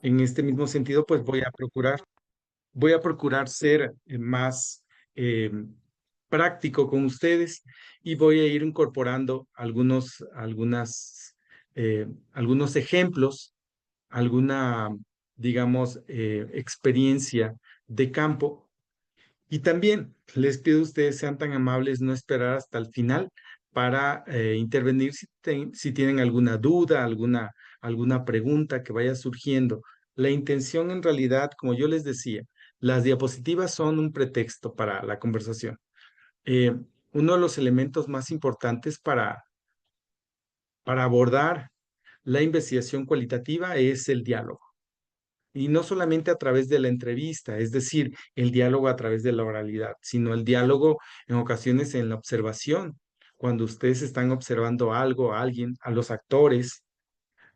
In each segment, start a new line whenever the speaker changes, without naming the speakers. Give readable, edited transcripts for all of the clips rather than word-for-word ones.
En este mismo sentido, pues voy a procurar ser más eh, práctico con ustedes y voy a ir incorporando algunos ejemplos, alguna, digamos, experiencia de campo. Y también les pido a ustedes sean tan amables no esperar hasta el final para intervenir si tienen alguna duda, alguna pregunta que vaya surgiendo. La intención en realidad, como yo les decía, las diapositivas son un pretexto para la conversación. Eh, Uno de los elementos más importantes para abordar la investigación cualitativa es el diálogo. Y no solamente a través de la entrevista, es decir, el diálogo a través de la oralidad, sino el diálogo en ocasiones en la observación, cuando ustedes están observando algo, a alguien, a los actores,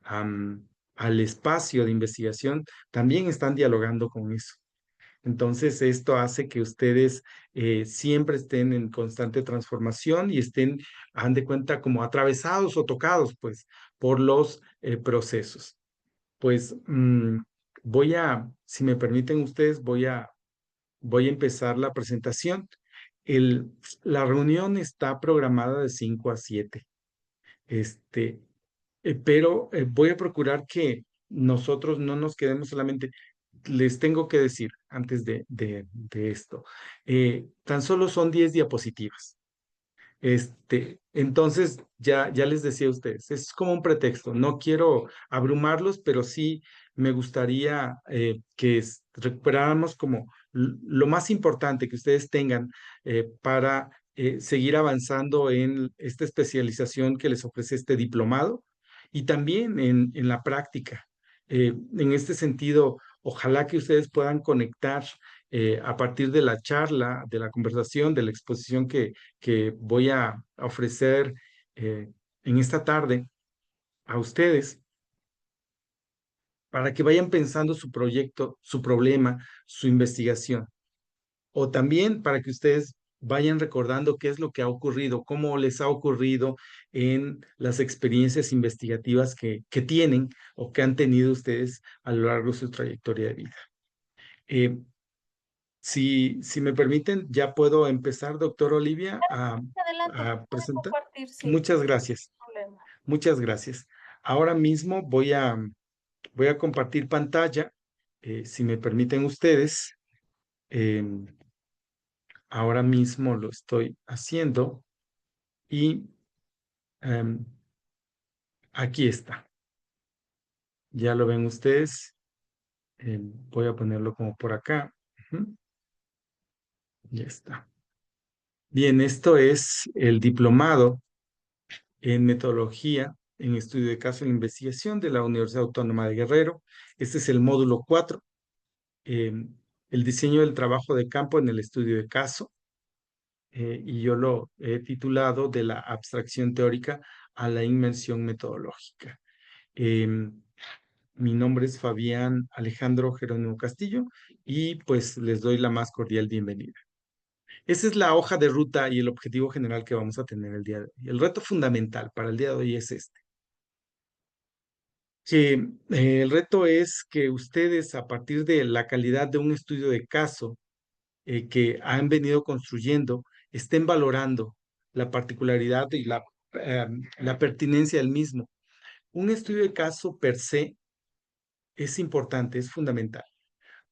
al espacio de investigación, también están dialogando con eso. Entonces, esto hace que ustedes siempre estén en constante transformación y estén, han de cuenta, como atravesados o tocados, pues, por los procesos. Pues si me permiten ustedes, voy a empezar la presentación. La reunión está programada de 5 a 7. Este, pero voy a procurar que nosotros no nos quedemos solamente. Les tengo que decir antes de esto, tan solo son 10 diapositivas. Entonces, ya les decía a ustedes, es como un pretexto. No quiero abrumarlos, pero sí me gustaría recuperáramos como lo más importante que ustedes tengan para seguir avanzando en esta especialización que les ofrece este diplomado y también en la práctica. En este sentido, ojalá que ustedes puedan conectar a partir de la charla, de la conversación, de la exposición que voy a ofrecer eh, en esta tarde a ustedes para que vayan pensando su proyecto, su problema, su investigación. O también para que ustedes vayan recordando qué es lo que ha ocurrido, cómo les ha ocurrido en las experiencias investigativas que tienen o que han tenido ustedes a lo largo de su trayectoria de vida. Eh, si me permiten, ya puedo empezar, doctor Olivia,
Adelante,
a
puede
presentar.
compartir, sí,
Muchas gracias.
no hay problema.
Muchas gracias. Ahora mismo voy a compartir pantalla, si me permiten ustedes. em, Ahora mismo lo estoy haciendo y em, aquí está. Ya lo ven ustedes. Voy a ponerlo como por acá. Ujú, ya está. Bien, esto es el diplomado en metodología en estudio de caso e investigación de la Universidad Autónoma de Guerrero. Este es el módulo 4, eh, el diseño del trabajo de campo en el estudio de caso, y yo lo he titulado de la abstracción teórica a la inmersión metodológica. Mi nombre es Fabián Alejandro Jerónimo Castillo y pues les doy la más cordial bienvenida. Esa es la hoja de ruta y el objetivo general que vamos a tener el día de hoy. El reto fundamental para el día de hoy es este. Que el reto es que ustedes, a partir de la calidad de un estudio de caso que han venido construyendo, estén valorando la particularidad y la pertinencia del mismo. Un estudio de caso per se es importante, es fundamental,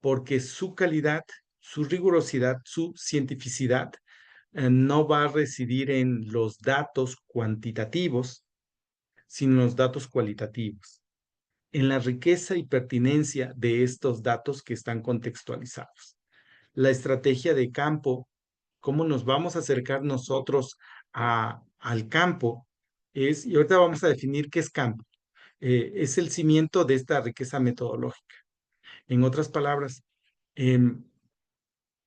porque su calidad, su rigurosidad, su cientificidad no va a residir en los datos cuantitativos, sino en los datos cualitativos, en la riqueza y pertinencia de estos datos que están contextualizados. La estrategia de campo, cómo nos vamos a acercar nosotros al campo, y ahorita vamos a definir qué es campo, es el cimiento de esta riqueza metodológica. En otras palabras, em,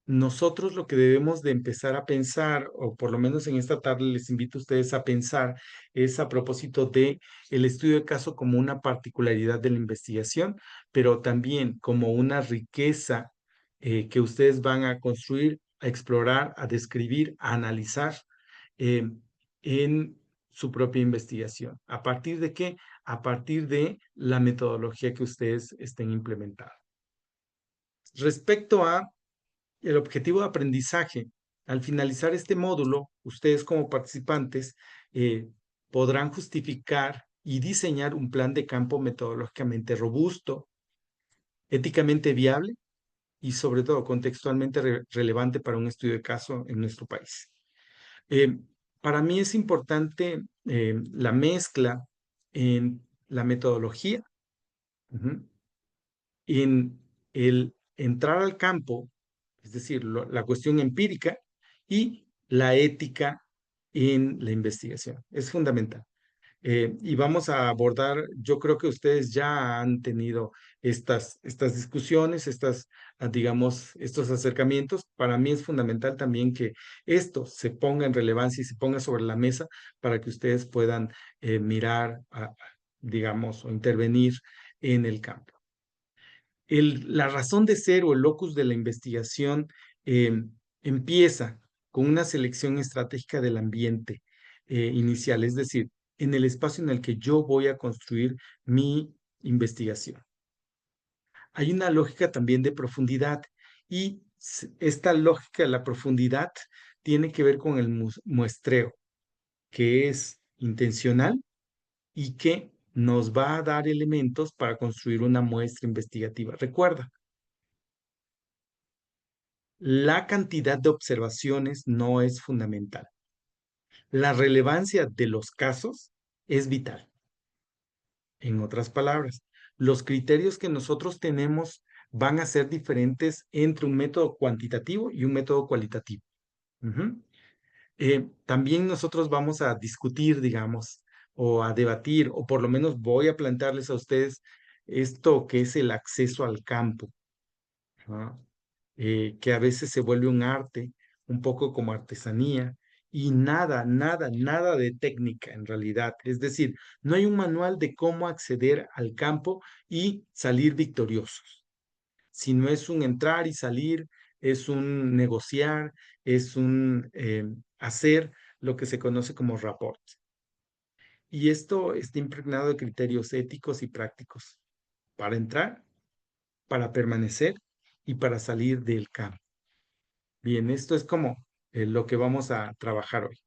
nosotros lo que debemos de empezar a pensar, o por lo menos en esta tarde les invito a ustedes a pensar, es a propósito de el estudio de caso como una particularidad de la investigación, pero también como una riqueza que ustedes van a construir, a explorar, a describir, a analizar eh, en su propia investigación. ¿A partir de qué? a partir de la metodología que ustedes estén implementando. Respecto a el objetivo de aprendizaje, al finalizar este módulo, ustedes como participantes podrán justificar y diseñar un plan de campo metodológicamente robusto, éticamente viable y sobre todo contextualmente relevante para un estudio de caso en nuestro país. Eh, para mí es importante la mezcla en la metodología, en el entrar al campo, es decir, la cuestión empírica y la ética en la investigación. Es fundamental. Y vamos a abordar, yo creo que ustedes ya han tenido estas discusiones, digamos, estos acercamientos. Para mí es fundamental también que esto se ponga en relevancia y se ponga sobre la mesa para que ustedes puedan mirar, digamos, o intervenir en el campo. La razón de ser o el locus de la investigación eh, empieza con una selección estratégica del ambiente inicial, es decir, en el espacio en el que yo voy a construir mi investigación. Hay una lógica también de profundidad y esta lógica de la profundidad tiene que ver con el muestreo, que es intencional y que nos va a dar elementos para construir una muestra investigativa. Recuerda, la cantidad de observaciones no es fundamental. La relevancia de los casos es vital. En otras palabras, los criterios que nosotros tenemos van a ser diferentes entre un método cuantitativo y un método cualitativo. También nosotros vamos a discutir, digamos, o a debatir, o por lo menos voy a plantearles a ustedes esto que es el acceso al campo. ¿No? Que a veces se vuelve un arte, un poco como artesanía, y nada de técnica en realidad. Es decir, no hay un manual de cómo acceder al campo y salir victoriosos, sino es un entrar y salir, es un negociar, es un hacer lo que se conoce como rapport. Y esto está impregnado de criterios éticos y prácticos para entrar, para permanecer y para salir del campo. Bien, esto es como lo que vamos a trabajar hoy.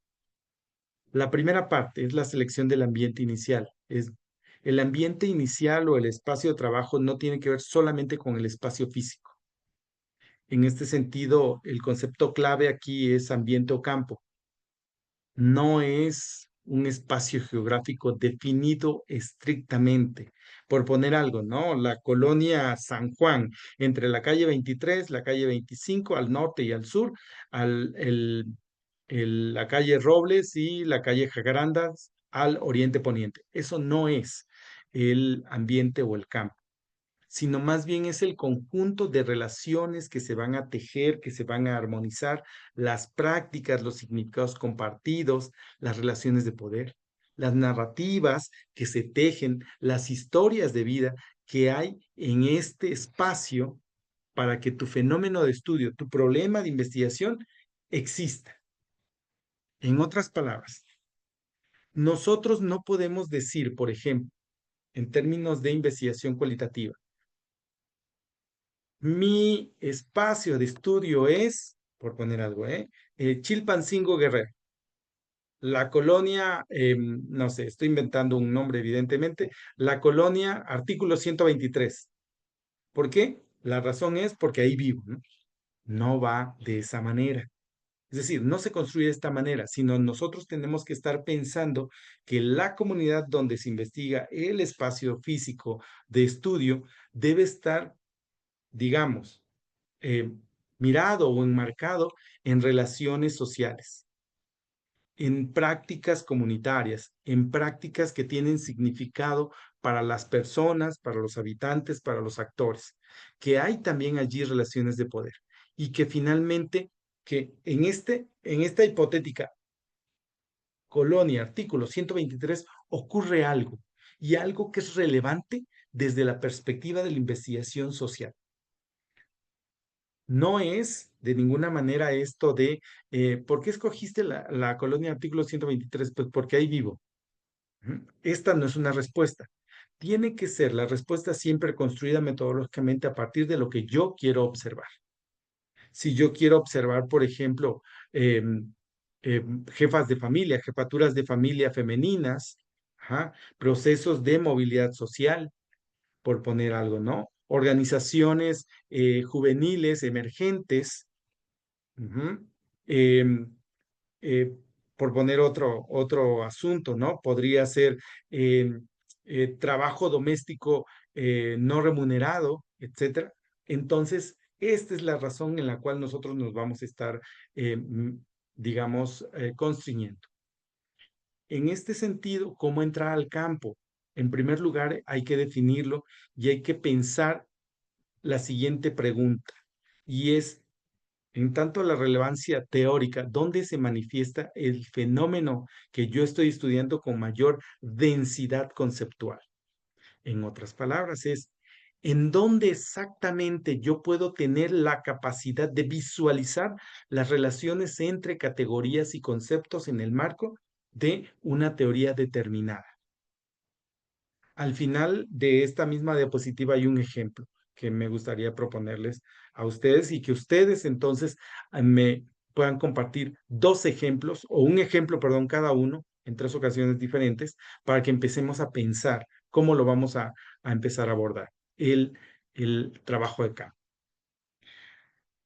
La primera parte es la selección del ambiente inicial. El ambiente inicial o el espacio de trabajo no tiene que ver solamente con el espacio físico. En este sentido, el concepto clave aquí es ambiente o campo. No es un espacio geográfico definido estrictamente. Por poner algo, ¿no? La colonia San Juan, entre la calle 23, la calle 25, al norte y al sur, la calle Robles y la calle Jacarandas al oriente poniente. Eso no es el ambiente o el campo, sino más bien es el conjunto de relaciones que se van a tejer, que se van a armonizar, las prácticas, los significados compartidos, las relaciones de poder, las narrativas que se tejen, las historias de vida que hay en este espacio para que tu fenómeno de estudio, tu problema de investigación exista. En otras palabras, nosotros no podemos decir, por ejemplo, en términos de investigación cualitativa, mi espacio de estudio es, por poner algo, Chilpancingo Guerrero. La colonia, no sé, estoy inventando un nombre evidentemente, la colonia artículo 123. ¿Por qué? La razón es porque ahí vivo, ¿no? No va de esa manera. Es decir, no se construye de esta manera, sino nosotros tenemos que estar pensando que la comunidad donde se investiga el espacio físico de estudio debe estar, digamos, eh, mirado o enmarcado en relaciones sociales, en prácticas comunitarias, en prácticas que tienen significado para las personas, para los habitantes, para los actores, que hay también allí relaciones de poder y que finalmente, que en esta hipotética colonia, artículo 123, ocurre algo y algo que es relevante desde la perspectiva de la investigación social. No es de ninguna manera esto de, ¿por qué escogiste la colonia artículo 123? Pues porque ahí vivo. Esta no es una respuesta. Tiene que ser la respuesta siempre construida metodológicamente a partir de lo que yo quiero observar. Si yo quiero observar, por ejemplo, jefas de familia, jefaturas de familia femeninas, ajá, procesos de movilidad social, por poner algo, ¿no? Organizaciones juveniles emergentes, ujú, em, eh, por poner otro asunto, ¿no? Podría ser trabajo doméstico no remunerado, etcétera. Entonces, esta es la razón en la cual nosotros nos vamos a estar, digamos, constriñendo. En este sentido, ¿cómo entrar al campo? En primer lugar, hay que definirlo y hay que pensar la siguiente pregunta, y es, en tanto la relevancia teórica, ¿dónde se manifiesta el fenómeno que yo estoy estudiando con mayor densidad conceptual? En otras palabras, es en dónde exactamente yo puedo tener la capacidad de visualizar las relaciones entre categorías y conceptos en el marco de una teoría determinada. Al final de esta misma diapositiva hay un ejemplo que me gustaría proponerles a ustedes y que ustedes entonces me puedan compartir dos ejemplos o un ejemplo, perdón, cada uno en tres ocasiones diferentes para que empecemos a pensar cómo lo vamos a empezar a abordar el trabajo de campo.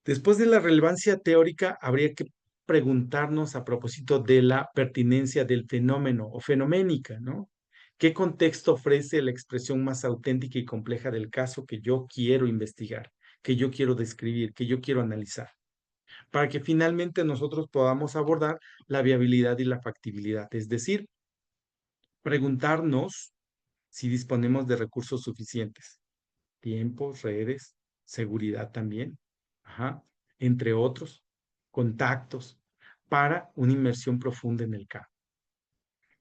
Después de la relevancia teórica, habría que preguntarnos a propósito de la pertinencia del fenómeno o fenoménica, ¿no? ¿Qué contexto ofrece la expresión más auténtica y compleja del caso que yo quiero investigar, que yo quiero describir, que yo quiero analizar? Para que finalmente nosotros podamos abordar la viabilidad y la factibilidad, es decir, preguntarnos si disponemos de recursos suficientes, tiempo, redes, seguridad también, ajá, entre otros, contactos, para una inmersión profunda en el campo.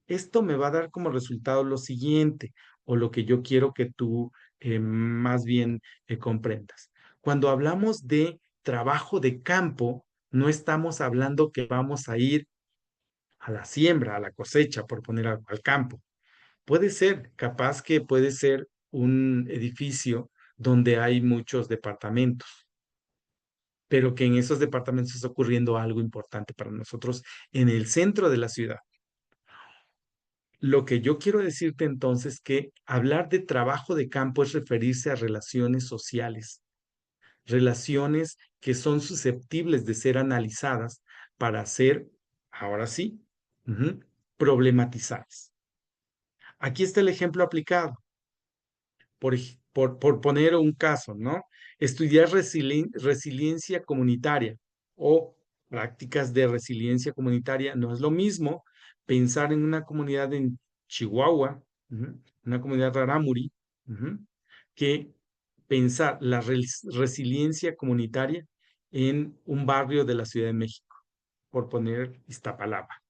Esto me va a dar como resultado lo siguiente, o lo que yo quiero que tú más bien comprendas. Cuando hablamos de trabajo de campo, no estamos hablando que vamos a ir a la siembra, a la cosecha, por poner al campo. Puede ser, capaz que puede ser un edificio donde hay muchos departamentos, pero que en esos departamentos está ocurriendo algo importante para nosotros en el centro de la ciudad. Lo que yo quiero decirte entonces que hablar de trabajo de campo es referirse a relaciones sociales, relaciones que son susceptibles de ser analizadas para ser, ahora sí, problematizadas. Aquí está el ejemplo aplicado. Por poner un caso, ¿no? Estudiar resiliencia comunitaria o prácticas de resiliencia comunitaria no es lo mismo pensar en una comunidad en Chihuahua, una comunidad rarámuri, que pensar la resiliencia comunitaria en un barrio de la Ciudad de México, por poner Iztapalapa.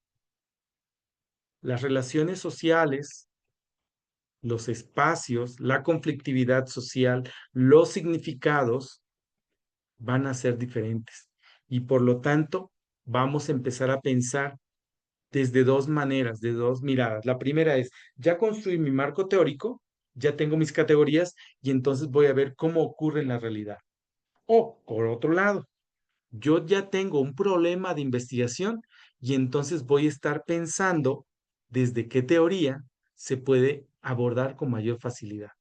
Las relaciones sociales, los espacios, la conflictividad social, los significados van a ser diferentes. Y por lo tanto, vamos a empezar a pensar desde dos maneras, de dos miradas. La primera es, ya construí mi marco teórico, ya tengo mis categorías y entonces voy a ver cómo ocurre en la realidad. O, por otro lado, yo ya tengo un problema de investigación y entonces voy a estar pensando desde qué teoría se puede abordar con mayor facilidad.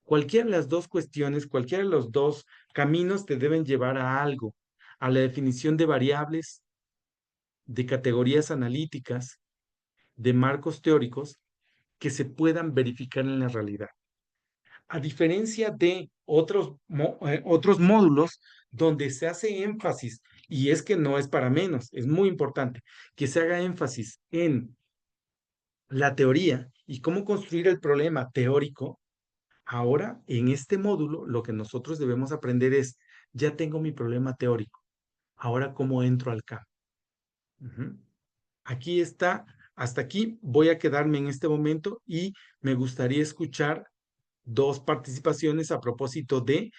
Cualquiera de las dos cuestiones, cualquiera de los dos caminos te deben llevar a algo, a la definición de variables, de categorías analíticas, de marcos teóricos que se puedan verificar en la realidad. A diferencia de otros módulos donde se hace énfasis, y es que no es para menos, es muy importante que se haga énfasis en la teoría y cómo construir el problema teórico. Ahora, en este módulo, lo que nosotros debemos aprender es, ya tengo mi problema teórico, ahora cómo entro al campo. Aquí está, hasta aquí voy a quedarme en este momento y me gustaría escuchar dos participaciones a propósito de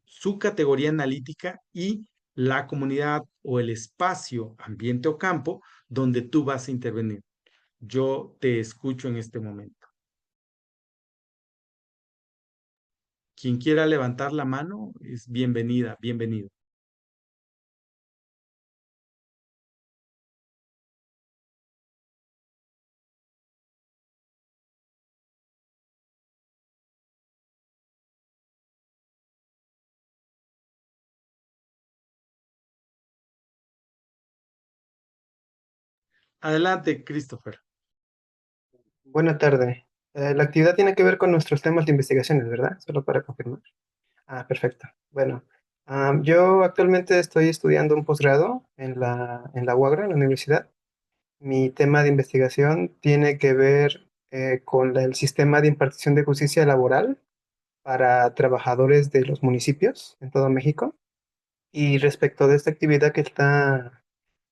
su categoría analítica y la comunidad o el espacio, ambiente o campo donde tú vas a intervenir. Yo te escucho en este momento. Quien quiera levantar la mano es bienvenida, bienvenido. Adelante, Christopher.
Buena tarde. La actividad tiene que ver con nuestros temas de investigaciones, ¿verdad? Solo para confirmar. Ah, perfecto. Bueno, yo actualmente estoy estudiando un posgrado en la UAGRA, en la universidad. Mi tema de investigación tiene que ver con el sistema de impartición de justicia laboral para trabajadores de los municipios en todo México. Y respecto de esta actividad que está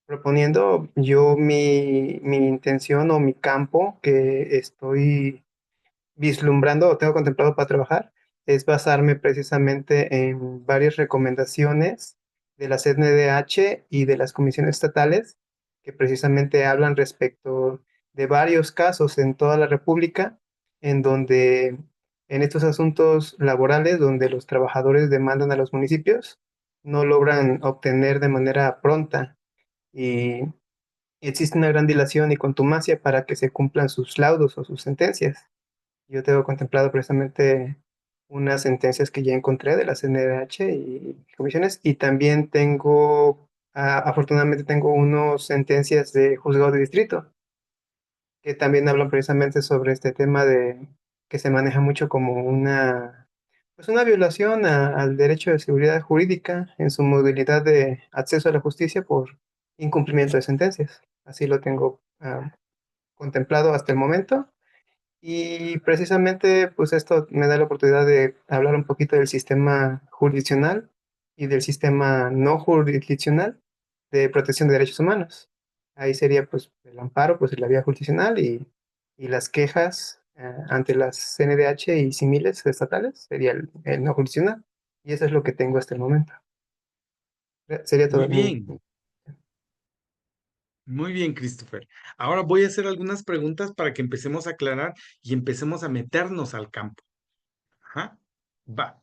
proponiendo, mi intención o mi campo que estoy vislumbrando o tengo contemplado para trabajar es basarme precisamente en varias recomendaciones de la CNDH y de las comisiones estatales que precisamente hablan respecto de varios casos en toda la República en donde en estos asuntos laborales donde los trabajadores demandan a los municipios no logran obtener de manera pronta y existe una gran dilación y contumacia para que se cumplan sus laudos o sus sentencias. Yo tengo contemplado precisamente unas sentencias que ya encontré de la CNDH y comisiones, y también tengo, afortunadamente tengo unas sentencias de juzgado de distrito, que también hablan precisamente sobre este tema de que se maneja mucho como pues una violación al derecho de seguridad jurídica en su modalidad de acceso a la justicia por incumplimiento de sentencias. Así lo tengo contemplado hasta el momento. Y precisamente, pues esto me da la oportunidad de hablar un poquito del sistema jurisdiccional y del sistema no jurisdiccional de protección de derechos humanos. Ahí sería, pues, el amparo, pues, la vía jurisdiccional y las quejas ante las CNDH y similares estatales, sería el no jurisdiccional. Y eso es lo que tengo hasta el momento. Sería
Muy
todo mi...
bien, muy bien, Christopher. Ahora voy a hacer algunas preguntas para que empecemos a aclarar y empecemos a meternos al campo. Ajá. Va.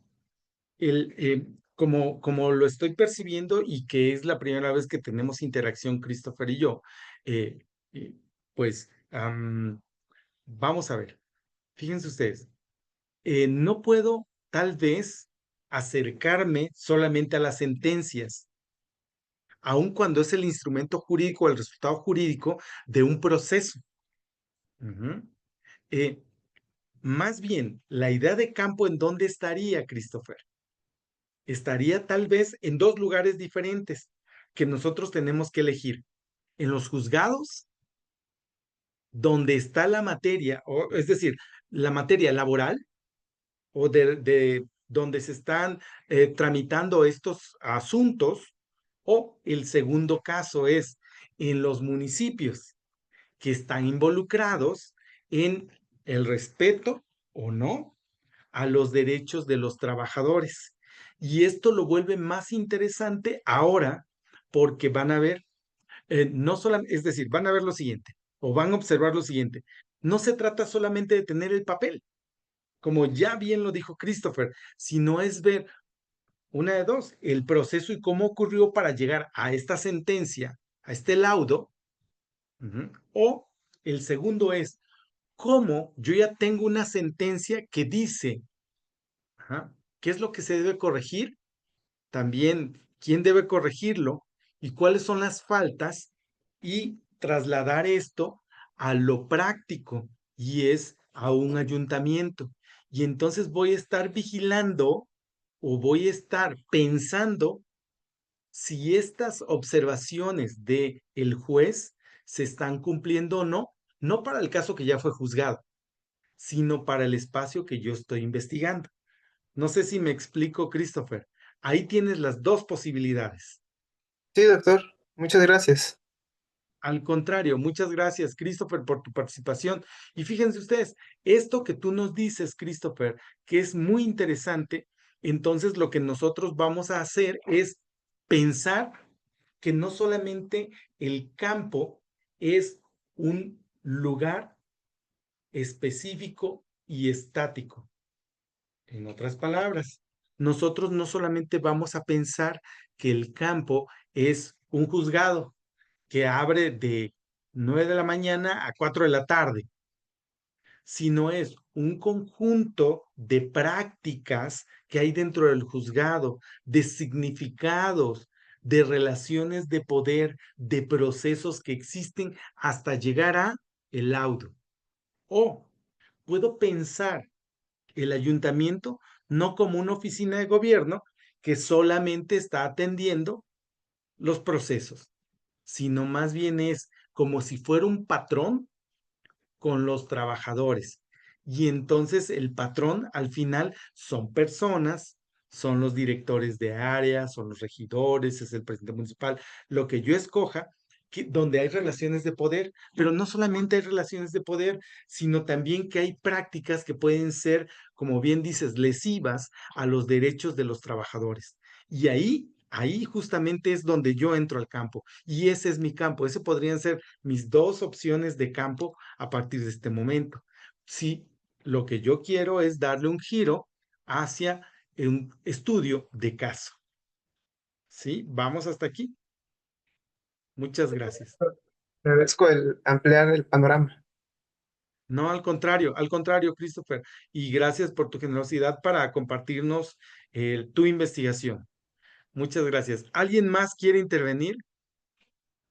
Como lo estoy percibiendo y que es la primera vez que tenemos interacción, Christopher y yo, eh, eh, pues vamos a ver. Fíjense ustedes, no puedo tal vez acercarme solamente a las sentencias, aun cuando es el instrumento jurídico, el resultado jurídico de un proceso. Ujú. Eh, Más bien, la idea de campo, ¿en dónde estaría, Christopher? Estaría tal vez en dos lugares diferentes que nosotros tenemos que elegir. En los juzgados, donde está la materia, o, es decir, la materia laboral, o de donde se están tramitando estos asuntos, o el segundo caso es en los municipios que están involucrados en el respeto o no a los derechos de los trabajadores. Y esto lo vuelve más interesante ahora porque van a ver, no solamente, es decir, van a ver lo siguiente, o van a observar lo siguiente. No se trata solamente de tener el papel, como ya bien lo dijo Christopher, sino es ver una de dos, el proceso y cómo ocurrió para llegar a esta sentencia, a este laudo, o el segundo es cómo yo ya tengo una sentencia que dice, ajá, qué es lo que se debe corregir, también quién debe corregirlo y cuáles son las faltas y trasladar esto a lo práctico y es a un ayuntamiento. Y entonces voy a estar vigilando o voy a estar pensando si estas observaciones de el juez se están cumpliendo o no, no para el caso que ya fue juzgado, sino para el espacio que yo estoy investigando. No sé si me explico, Christopher. Ahí tienes las dos posibilidades.
Sí, doctor, muchas gracias.
Al contrario, muchas gracias, Christopher, por tu participación. Y fíjense ustedes, esto que tú nos dices, Christopher, que es muy interesante, entonces lo que nosotros vamos a hacer es pensar que no solamente el campo es un lugar específico y estático. En otras palabras, nosotros no solamente vamos a pensar que el campo es un juzgado que abre de 9 de la mañana a 4 de la tarde, sino es un conjunto de prácticas que hay dentro del juzgado, de significados, de relaciones de poder, de procesos que existen hasta llegar a el laudo. O puedo pensar el ayuntamiento no como una oficina de gobierno que solamente está atendiendo los procesos, sino más bien es como si fuera un patrón con los trabajadores. Y entonces el patrón al final son personas, son los directores de área, son los regidores, es el presidente municipal, lo que yo escoja, donde hay relaciones de poder, pero no solamente hay relaciones de poder, sino también que hay prácticas que pueden ser, como bien dices, lesivas a los derechos de los trabajadores. Y ahí justamente es donde yo entro al campo. Y ese es mi campo. Ese podrían ser mis dos opciones de campo a partir de este momento. Si lo que yo quiero es darle un giro hacia un estudio de caso. ¿Sí? Vamos hasta aquí. Muchas gracias.
Te agradezco el ampliar el panorama.
No, al contrario, Christopher. Y gracias por tu generosidad para compartirnos tu investigación. Muchas gracias. ¿Alguien más quiere intervenir?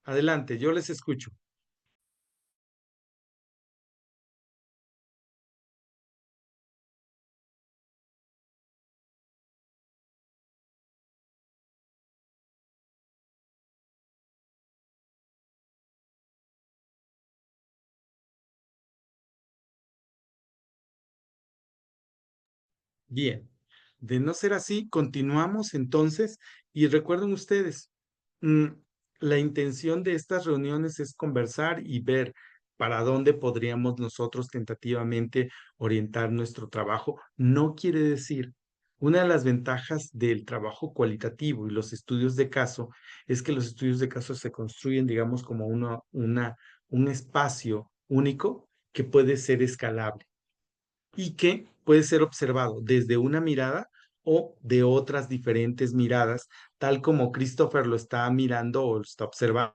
Adelante, yo les escucho. Bien, de no ser así, continuamos entonces y recuerden ustedes, mm, la intención de estas reuniones es conversar y ver para dónde podríamos nosotros tentativamente orientar nuestro trabajo. No quiere decir, una de las ventajas del trabajo cualitativo y los estudios de caso es que los estudios de caso se construyen, digamos, como un espacio único que puede ser escalable y que puede ser observado desde una mirada o de otras diferentes miradas, tal como Christopher lo está mirando o lo está observando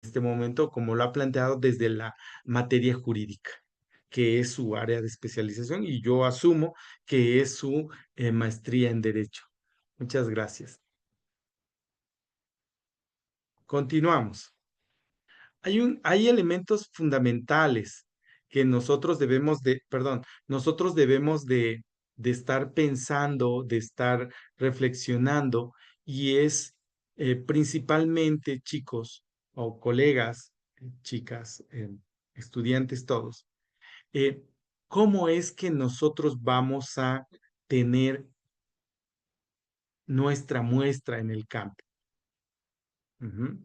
en este momento, como lo ha planteado desde la materia jurídica, que es su área de especialización y yo asumo que es su maestría en Derecho. Muchas gracias. Continuamos. Hay elementos fundamentales que nosotros debemos nosotros debemos de estar pensando, de estar reflexionando, y es principalmente, chicos o colegas, chicas, estudiantes todos, eh, ¿cómo es que nosotros vamos a tener nuestra muestra en el campo? Ujú.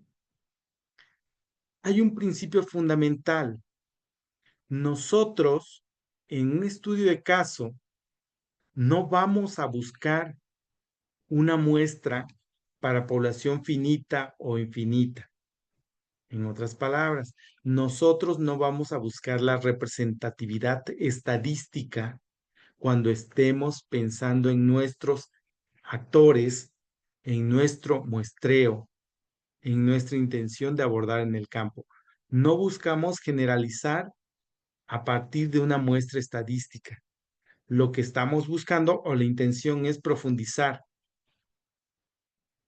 Hay un principio fundamental. Nosotros, en un estudio de caso, no vamos a buscar una muestra para población finita o infinita. En otras palabras, nosotros no vamos a buscar la representatividad estadística cuando estemos pensando en nuestros actores, en nuestro muestreo, en nuestra intención de abordar en el campo. No buscamos generalizar a partir de una muestra estadística. Lo que estamos buscando o la intención es profundizar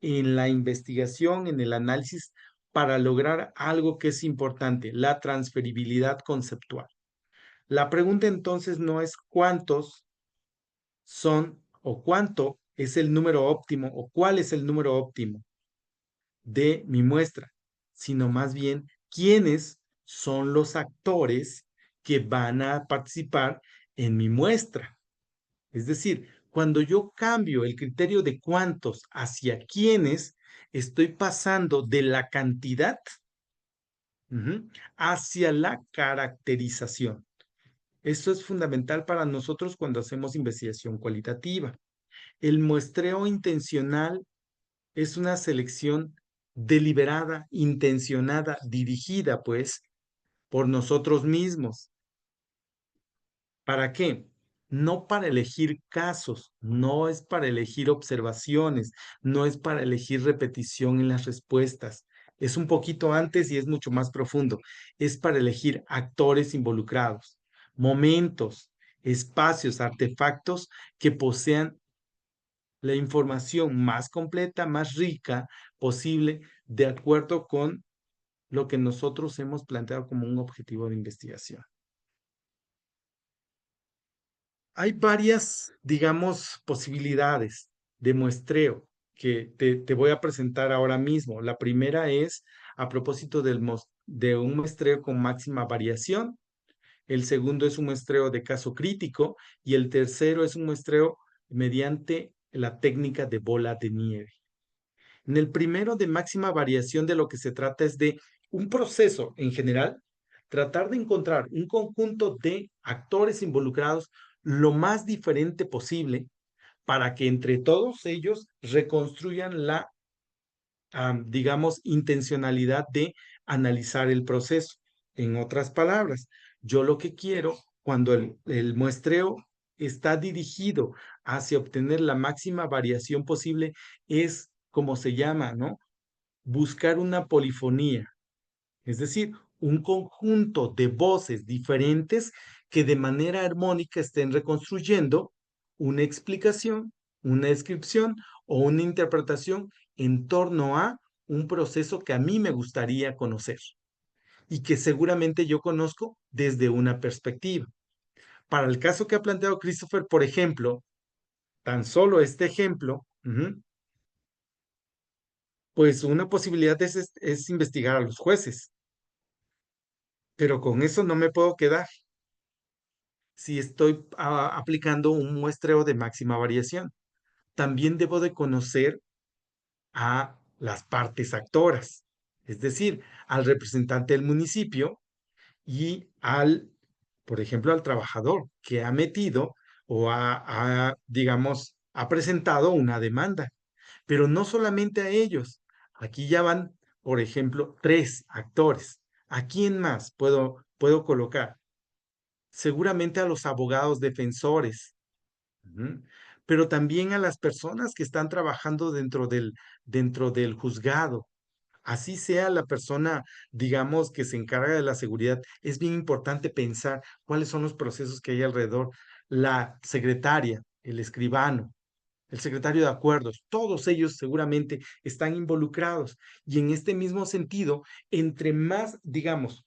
en la investigación, en el análisis, para lograr algo que es importante, la transferibilidad conceptual. La pregunta entonces no es cuántos son o cuánto es el número óptimo o cuál es el número óptimo de mi muestra, sino más bien quiénes son los actores que van a participar en mi muestra. Es decir, cuando yo cambio el criterio de cuántos hacia quiénes, estoy pasando de la cantidad hacia la caracterización. Esto es fundamental para nosotros cuando hacemos investigación cualitativa. El muestreo intencional es una selección deliberada, intencionada, dirigida, pues, por nosotros mismos. ¿Para qué? No para elegir casos, no es para elegir observaciones, no es para elegir repetición en las respuestas. Es un poquito antes y es mucho más profundo. Es para elegir actores involucrados, momentos, espacios, artefactos que posean la información más completa, más rica posible, de acuerdo con lo que nosotros hemos planteado como un objetivo de investigación. Hay varias, digamos, posibilidades de muestreo que te voy a presentar ahora mismo. La primera es a propósito de un muestreo con máxima variación. El segundo es un muestreo de caso crítico y el tercero es un muestreo mediante la técnica de bola de nieve. En el primero de máxima variación de lo que se trata es de un proceso en general, tratar de encontrar un conjunto de actores involucrados lo más diferente posible para que entre todos ellos reconstruyan la, digamos, intencionalidad de analizar el proceso. En otras palabras, yo lo que quiero cuando el muestreo está dirigido hacia obtener la máxima variación posible es, como se llama, ¿no? Buscar una polifonía, es decir, un conjunto de voces diferentes que de manera armónica estén reconstruyendo una explicación, una descripción o una interpretación en torno a un proceso que a mí me gustaría conocer y que seguramente yo conozco desde una perspectiva. Para el caso que ha planteado Christopher, por ejemplo, tan solo este ejemplo, pues una posibilidad es investigar a los jueces, pero con eso no me puedo quedar si estoy aplicando un muestreo de máxima variación. También debo de conocer a las partes actoras, es decir, al representante del municipio y al, por ejemplo, al trabajador que ha metido o digamos, ha presentado una demanda. Pero no solamente a ellos. Aquí ya van, por ejemplo, tres actores. ¿A quién más puedo colocar? Seguramente a los abogados defensores, ujú, pero también a las personas que están trabajando dentro del juzgado. Así sea la persona, digamos, que se encarga de la seguridad, es bien importante pensar cuáles son los procesos que hay alrededor. La secretaria, el escribano, el secretario de acuerdos, todos ellos seguramente están involucrados. Y en este mismo sentido, entre más, digamos,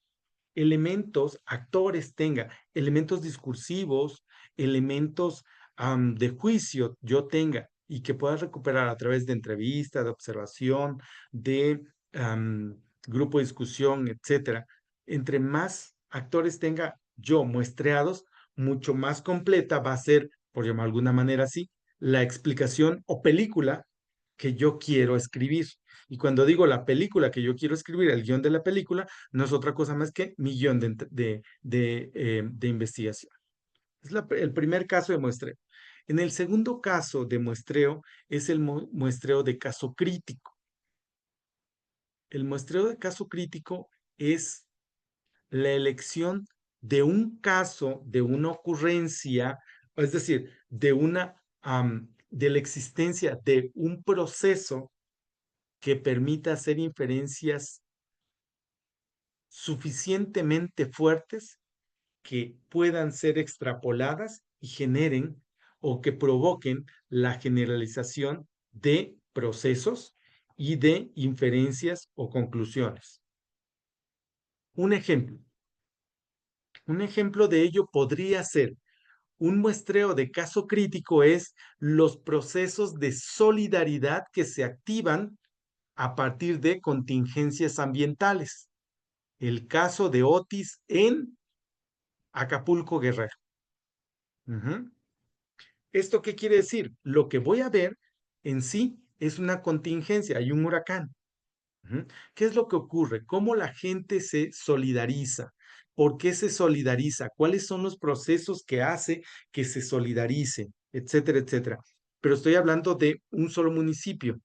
elementos, actores tenga, elementos discursivos, elementos de juicio yo tenga y que pueda recuperar a través de entrevista, de observación, de grupo de discusión, etcétera. Entre más actores tenga yo muestreados, mucho más completa va a ser, por llamar de alguna manera así, la explicación o película que yo quiero escribir. Y cuando digo la película que yo quiero escribir, el guión de la película, no es otra cosa más que mi guión de investigación. Es el primer caso de muestreo. En el segundo caso de muestreo es el muestreo de caso crítico. El muestreo de caso crítico es la elección de un caso, de una ocurrencia, es decir, de la existencia de un proceso que permita hacer inferencias suficientemente fuertes que puedan ser extrapoladas y generen o que provoquen la generalización de procesos y de inferencias o conclusiones. Un ejemplo. Un ejemplo de ello podría ser un muestreo de caso crítico es los procesos de solidaridad que se activan a partir de contingencias ambientales. El caso de Otis en Acapulco, Guerrero. Ujú. ¿Esto qué quiere decir? Lo que voy a ver en sí es una contingencia, hay un huracán. Ujú. ¿Qué es lo que ocurre? ¿Cómo la gente se solidariza? ¿Por qué se solidariza? ¿Cuáles son los procesos que hace que se solidarice? Etcétera, etcétera. Pero estoy hablando de un solo municipio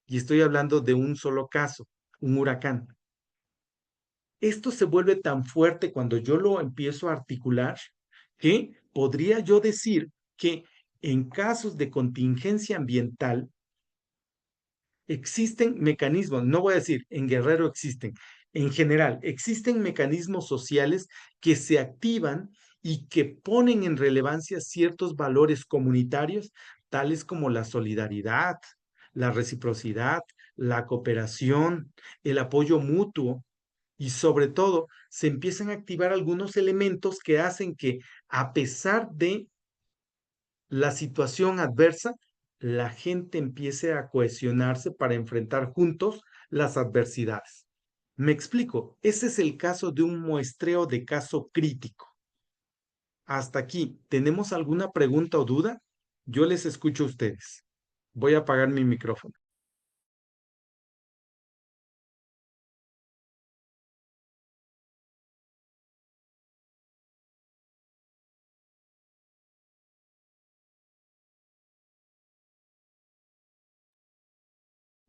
y estoy hablando de un solo caso, un huracán. Esto se vuelve tan fuerte cuando yo lo empiezo a articular que podría yo decir que en casos de contingencia ambiental existen mecanismos, no voy a decir en Guerrero existen, en general, existen mecanismos sociales que se activan y que ponen en relevancia ciertos valores comunitarios, tales como la solidaridad, la reciprocidad, la cooperación, el apoyo mutuo y sobre todo se empiezan a activar algunos elementos que hacen que a pesar de la situación adversa, la gente empiece a cohesionarse para enfrentar juntos las adversidades. Me explico, ese es el caso de un muestreo de caso crítico. Hasta aquí, ¿tenemos alguna pregunta o duda? Yo les escucho a ustedes. Voy a apagar mi micrófono.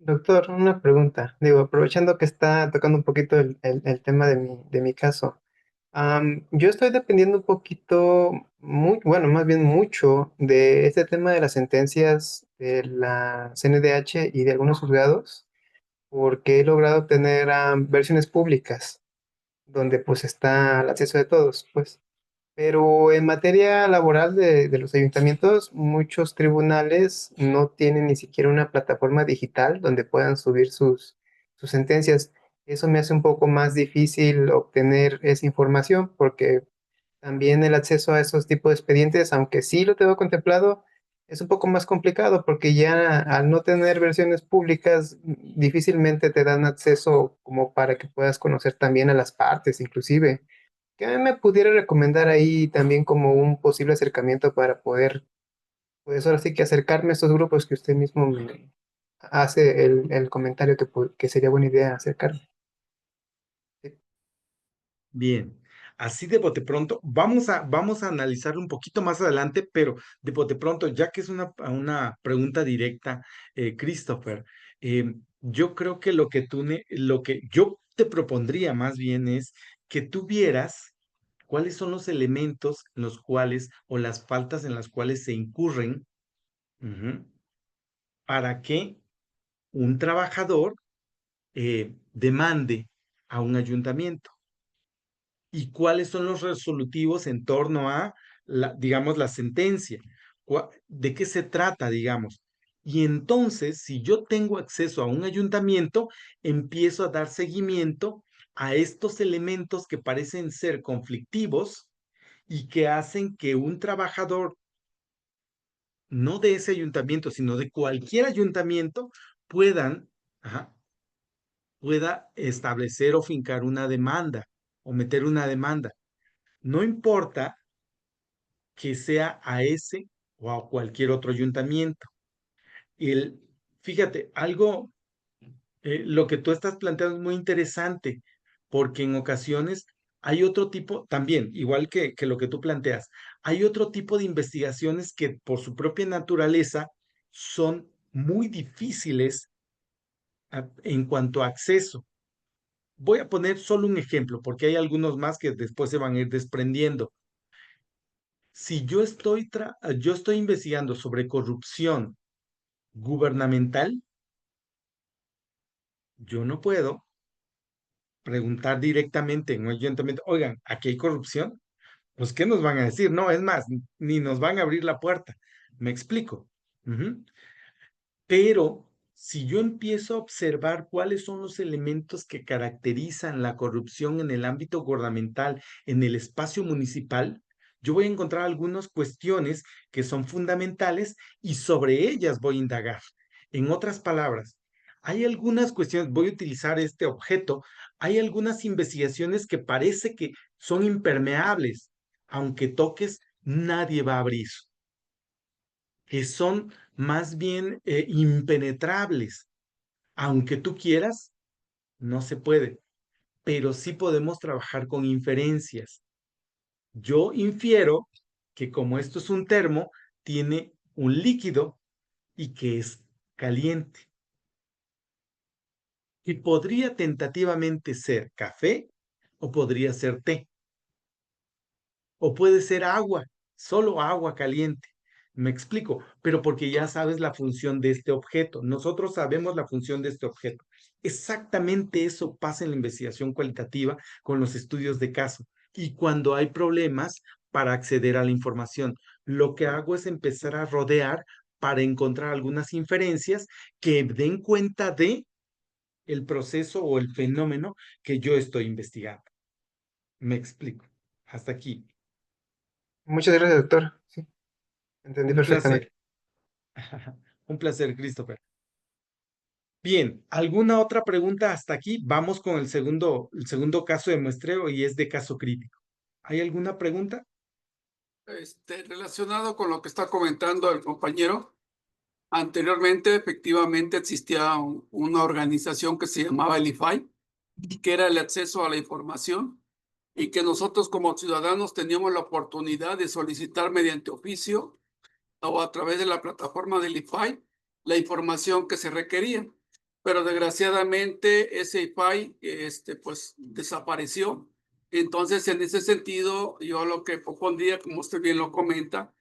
Doctor, una pregunta. Digo, aprovechando que está tocando un poquito el tema de mi caso. Yo estoy dependiendo un poquito, muy, bueno, más bien mucho, de este tema de las sentencias de la CNDH y de algunos juzgados, porque he logrado obtener versiones públicas, donde pues está el acceso de todos, pues. Pero en materia laboral de los ayuntamientos, muchos tribunales no tienen ni siquiera una plataforma digital donde puedan subir sus sentencias. Eso me hace un poco más difícil obtener esa información porque también el acceso a esos tipos de expedientes, aunque sí lo tengo contemplado, es un poco más complicado porque ya al no tener versiones públicas, difícilmente te dan acceso como para que puedas conocer también a las partes, inclusive. ¿Qué me pudiera recomendar ahí también como un posible acercamiento para poder, pues ahora sí que acercarme a estos grupos que usted mismo me hace el comentario que sería buena idea acercarme? Sí.
Bien, así de bote pronto, vamos a analizar un poquito más adelante, pero de bote pronto, ya que es una pregunta directa, Christopher, yo creo que lo que yo te propondría más bien es que tú vieras cuáles son los elementos en los cuales o las faltas en las cuales se incurren, ujú, para que un trabajador demande a un ayuntamiento y cuáles son los resolutivos en torno a, digamos, la sentencia. ¿De qué se trata, digamos? Y entonces, si yo tengo acceso a un ayuntamiento, empiezo a dar seguimiento a estos elementos que parecen ser conflictivos y que hacen que un trabajador, no de ese ayuntamiento, sino de cualquier ayuntamiento, puedan, ajá, pueda establecer o fincar una demanda o meter una demanda. No importa que sea a ese o a cualquier otro ayuntamiento. El, fíjate, algo, lo que tú estás planteando es muy interesante, porque en ocasiones hay otro tipo, también, igual que lo que tú planteas, hay otro tipo de investigaciones que por su propia naturaleza son muy difíciles en cuanto a acceso. Voy a poner solo un ejemplo, porque hay algunos más que después se van a ir desprendiendo. Si yo estoy investigando sobre corrupción gubernamental, yo no puedo preguntar directamente en un ayuntamiento, oigan, ¿aquí hay corrupción? Pues, ¿qué nos van a decir? No, es más, ni nos van a abrir la puerta. ¿Me explico? Ujú. Pero si yo empiezo a observar cuáles son los elementos que caracterizan la corrupción en el ámbito gubernamental, en el espacio municipal, yo voy a encontrar algunas cuestiones que son fundamentales y sobre ellas voy a indagar. En otras palabras, hay algunas cuestiones, voy a utilizar este objeto, hay algunas investigaciones que parece que son impermeables, aunque toques, nadie va a abrir, que son más bien impenetrables. Aunque tú quieras, no se puede, pero sí podemos trabajar con inferencias. Yo infiero que como esto es un termo, tiene un líquido y que es caliente. Y podría tentativamente ser café o podría ser té, o puede ser agua, solo agua caliente. Me explico, pero porque ya sabes la función de este objeto. Nosotros sabemos la función de este objeto. Exactamente eso pasa en la investigación cualitativa con los estudios de caso. Y cuando hay problemas para acceder a la información, lo que hago es empezar a rodear para encontrar algunas inferencias que den cuenta de el proceso o el fenómeno que yo estoy investigando. Me explico. Hasta aquí.
Muchas gracias, doctor. Sí, entendí
Un placer.
perfectamente.
Un placer, Christopher. Bien, ¿alguna otra pregunta hasta aquí? Vamos con el segundo caso de muestreo y es de caso crítico. ¿Hay alguna pregunta?
Relacionado con lo que está comentando el compañero, anteriormente efectivamente existía una organización que se llamaba el IFAI, que era el acceso a la información y que nosotros como ciudadanos teníamos la oportunidad de solicitar mediante oficio o a través de la plataforma del IFAI la información que se requería. Pero desgraciadamente ese IFAI pues desapareció. Entonces, en ese sentido, yo lo que propondría, como usted bien lo comenta,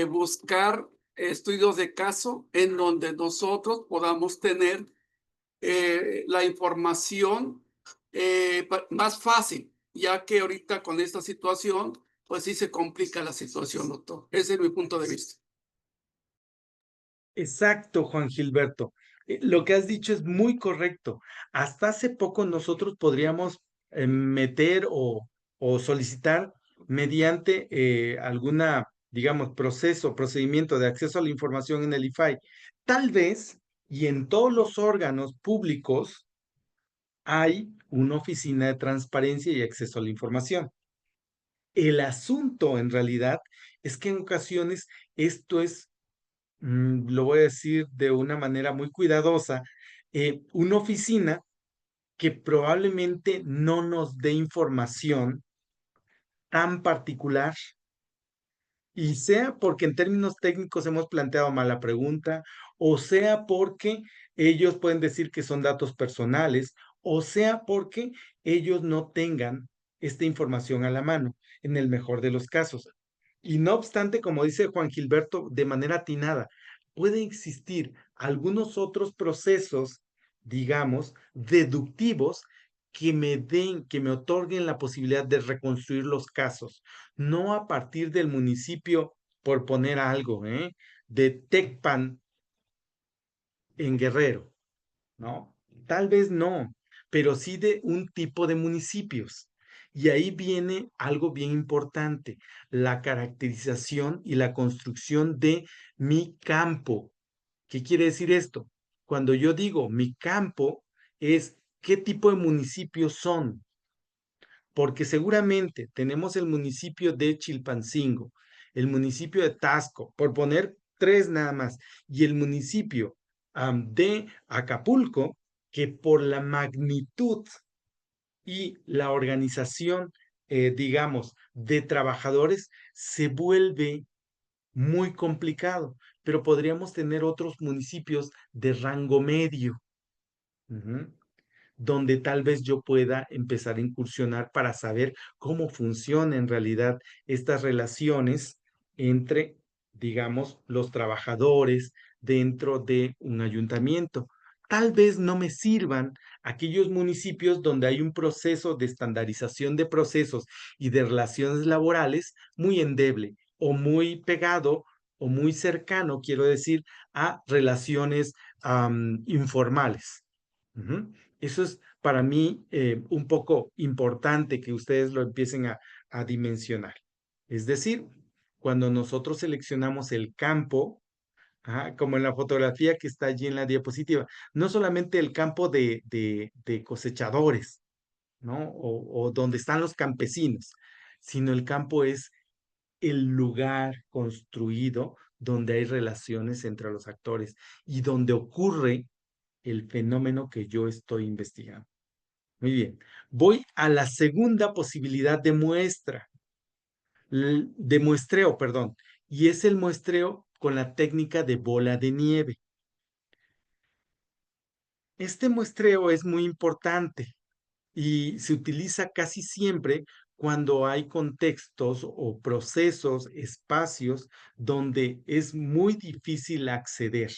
buscar estudios de caso en donde nosotros podamos tener la información más fácil, ya que ahorita con esta situación, pues sí se complica la situación, doctor. Ese es mi punto de vista.
Exacto, Juan Gilberto. Lo que has dicho es muy correcto. Hasta hace poco nosotros podríamos meter o solicitar mediante alguna, digamos, procedimiento de acceso a la información en el IFAI. Tal vez, y en todos los órganos públicos hay una oficina de transparencia y acceso a la información. El asunto, en realidad, es que en ocasiones esto es lo voy a decir de una manera muy cuidadosa, una oficina que probablemente no nos dé información tan particular y sea porque en términos técnicos hemos planteado mal la pregunta, o sea porque ellos pueden decir que son datos personales, o sea porque ellos no tengan esta información a la mano, en el mejor de los casos. Y no obstante, como dice Juan Gilberto, de manera atinada, pueden existir algunos otros procesos, digamos, deductivos que me den, que me otorguen la posibilidad de reconstruir los casos no a partir del municipio, por poner algo, de Tecpan en Guerrero, ¿no? Tal vez no, pero sí de un tipo de municipios. Y ahí viene algo bien importante, la caracterización y la construcción de mi campo. ¿Qué quiere decir esto? Cuando yo digo mi campo es qué tipo de municipios son, porque seguramente tenemos el municipio de Chilpancingo, el municipio de Tasco, por poner tres nada más, y el municipio de Acapulco, que por la magnitud y la organización, digamos, de trabajadores, se vuelve muy complicado, pero podríamos tener otros municipios de rango medio. Ujú, donde tal vez yo pueda empezar a incursionar para saber cómo funcionan en realidad estas relaciones entre, digamos, los trabajadores dentro de un ayuntamiento. Tal vez no me sirvan aquellos municipios donde hay un proceso de estandarización de procesos y de relaciones laborales muy endeble o muy pegado o muy cercano, quiero decir, a relaciones informales. Ujú. Eso es para mí un poco importante que ustedes lo empiecen a dimensionar. Es decir, cuando nosotros seleccionamos el campo, como en la fotografía que está allí en la diapositiva, no solamente el campo de cosechadores, ¿no? O donde están los campesinos, sino el campo es el lugar construido donde hay relaciones entre los actores y donde ocurre el fenómeno que yo estoy investigando. Muy bien. Voy a la segunda posibilidad de muestra, de muestreo, perdón, y es el muestreo con la técnica de bola de nieve. Este muestreo es muy importante y se utiliza casi siempre cuando hay contextos o procesos, espacios donde es muy difícil acceder,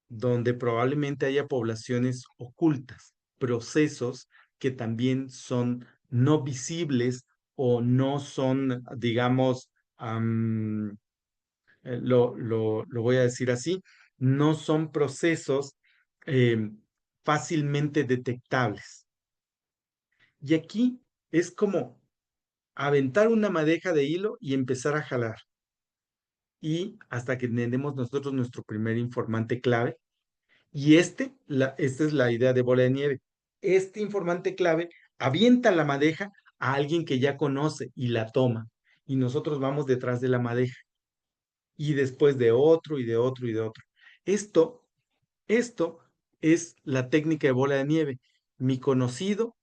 donde probablemente haya poblaciones ocultas, procesos que también son no visibles o no son, digamos, lo voy a decir así, no son procesos eh, fácilmente detectables. Y aquí es como aventar una madeja de hilo y empezar a jalar. Y hasta que tenemos nosotros nuestro primer informante clave. Y esta es la idea de bola de nieve. Este informante clave avienta la madeja a alguien que ya conoce y la toma. Y nosotros vamos detrás de la madeja. Y después de otro y de otro y de otro. Esto, esto es la técnica de bola de nieve. Mi conocido,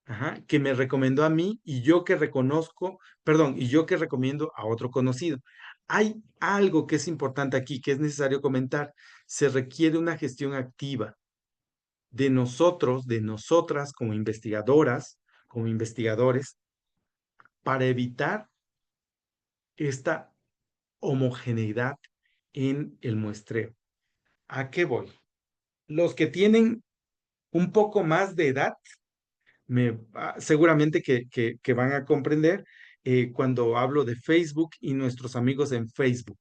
ajá, que me recomendó a mí y yo que reconozco, perdón, y yo que recomiendo a otro conocido. Hay algo que es importante aquí, que es necesario comentar. Se requiere una gestión activa de nosotros, de nosotras como investigadoras, como investigadores, para evitar esta homogeneidad en el muestreo. ¿A qué voy? Los que tienen un poco más de edad, seguramente que van a comprender cuando hablo de Facebook y nuestros amigos en Facebook.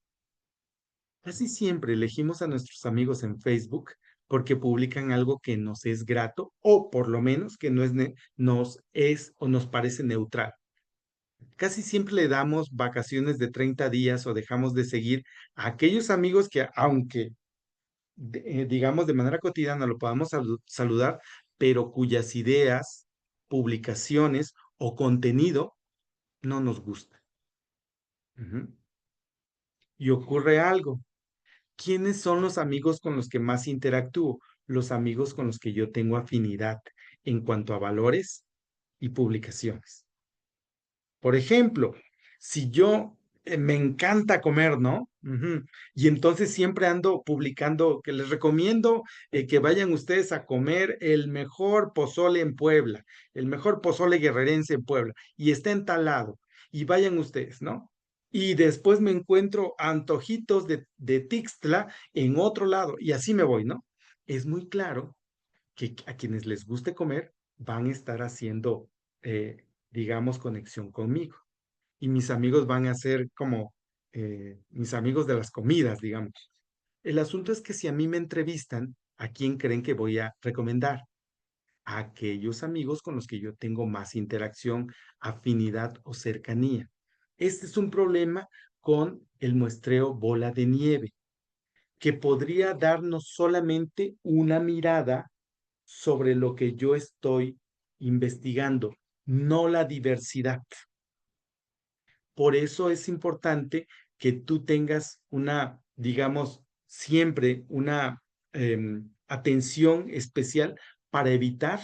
Casi siempre elegimos a nuestros amigos en Facebook porque publican algo que nos es grato o por lo menos que no es nos es o nos parece neutral. Casi siempre le damos vacaciones de 30 días o dejamos de seguir a aquellos amigos que aunque digamos de manera cotidiana lo podamos saludar, pero cuyas ideas, publicaciones o contenido no nos gusta. Ujú. Y ocurre algo. ¿Quiénes son los amigos con los que más interactúo? Los amigos con los que yo tengo afinidad en cuanto a valores y publicaciones. Por ejemplo, si yo me encanta comer, ¿no? Ujú. Y entonces siempre ando publicando que les recomiendo que vayan ustedes a comer el mejor pozole en Puebla, el mejor pozole guerrerense en Puebla, y está en tal lado, y vayan ustedes, ¿no? Y después me encuentro antojitos de Tixtla en otro lado, y así me voy, ¿no? Es muy claro que a quienes les guste comer van a estar haciendo, digamos, conexión conmigo y mis amigos van a ser como mis amigos de las comidas, digamos. El asunto es que si a mí me entrevistan, ¿a quién creen que voy a recomendar? A aquellos amigos con los que yo tengo más interacción, afinidad o cercanía. Este es un problema con el muestreo bola de nieve, que podría darnos solamente una mirada sobre lo que yo estoy investigando, no la diversidad. Por eso es importante que tú tengas una, digamos, siempre una atención especial para evitar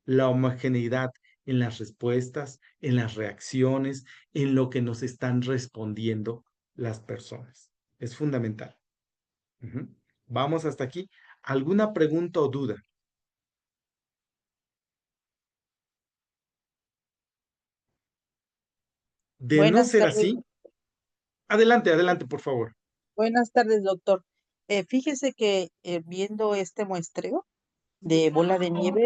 la homogeneidad en las respuestas, en las reacciones, en lo que nos están respondiendo las personas. Es fundamental. Ujú. Vamos hasta aquí. ¿Alguna pregunta o duda? De no
Buenas
ser
tardes,
así, adelante, adelante, por favor.
buenas tardes, doctor. Fíjese que viendo este muestreo de bola de nieve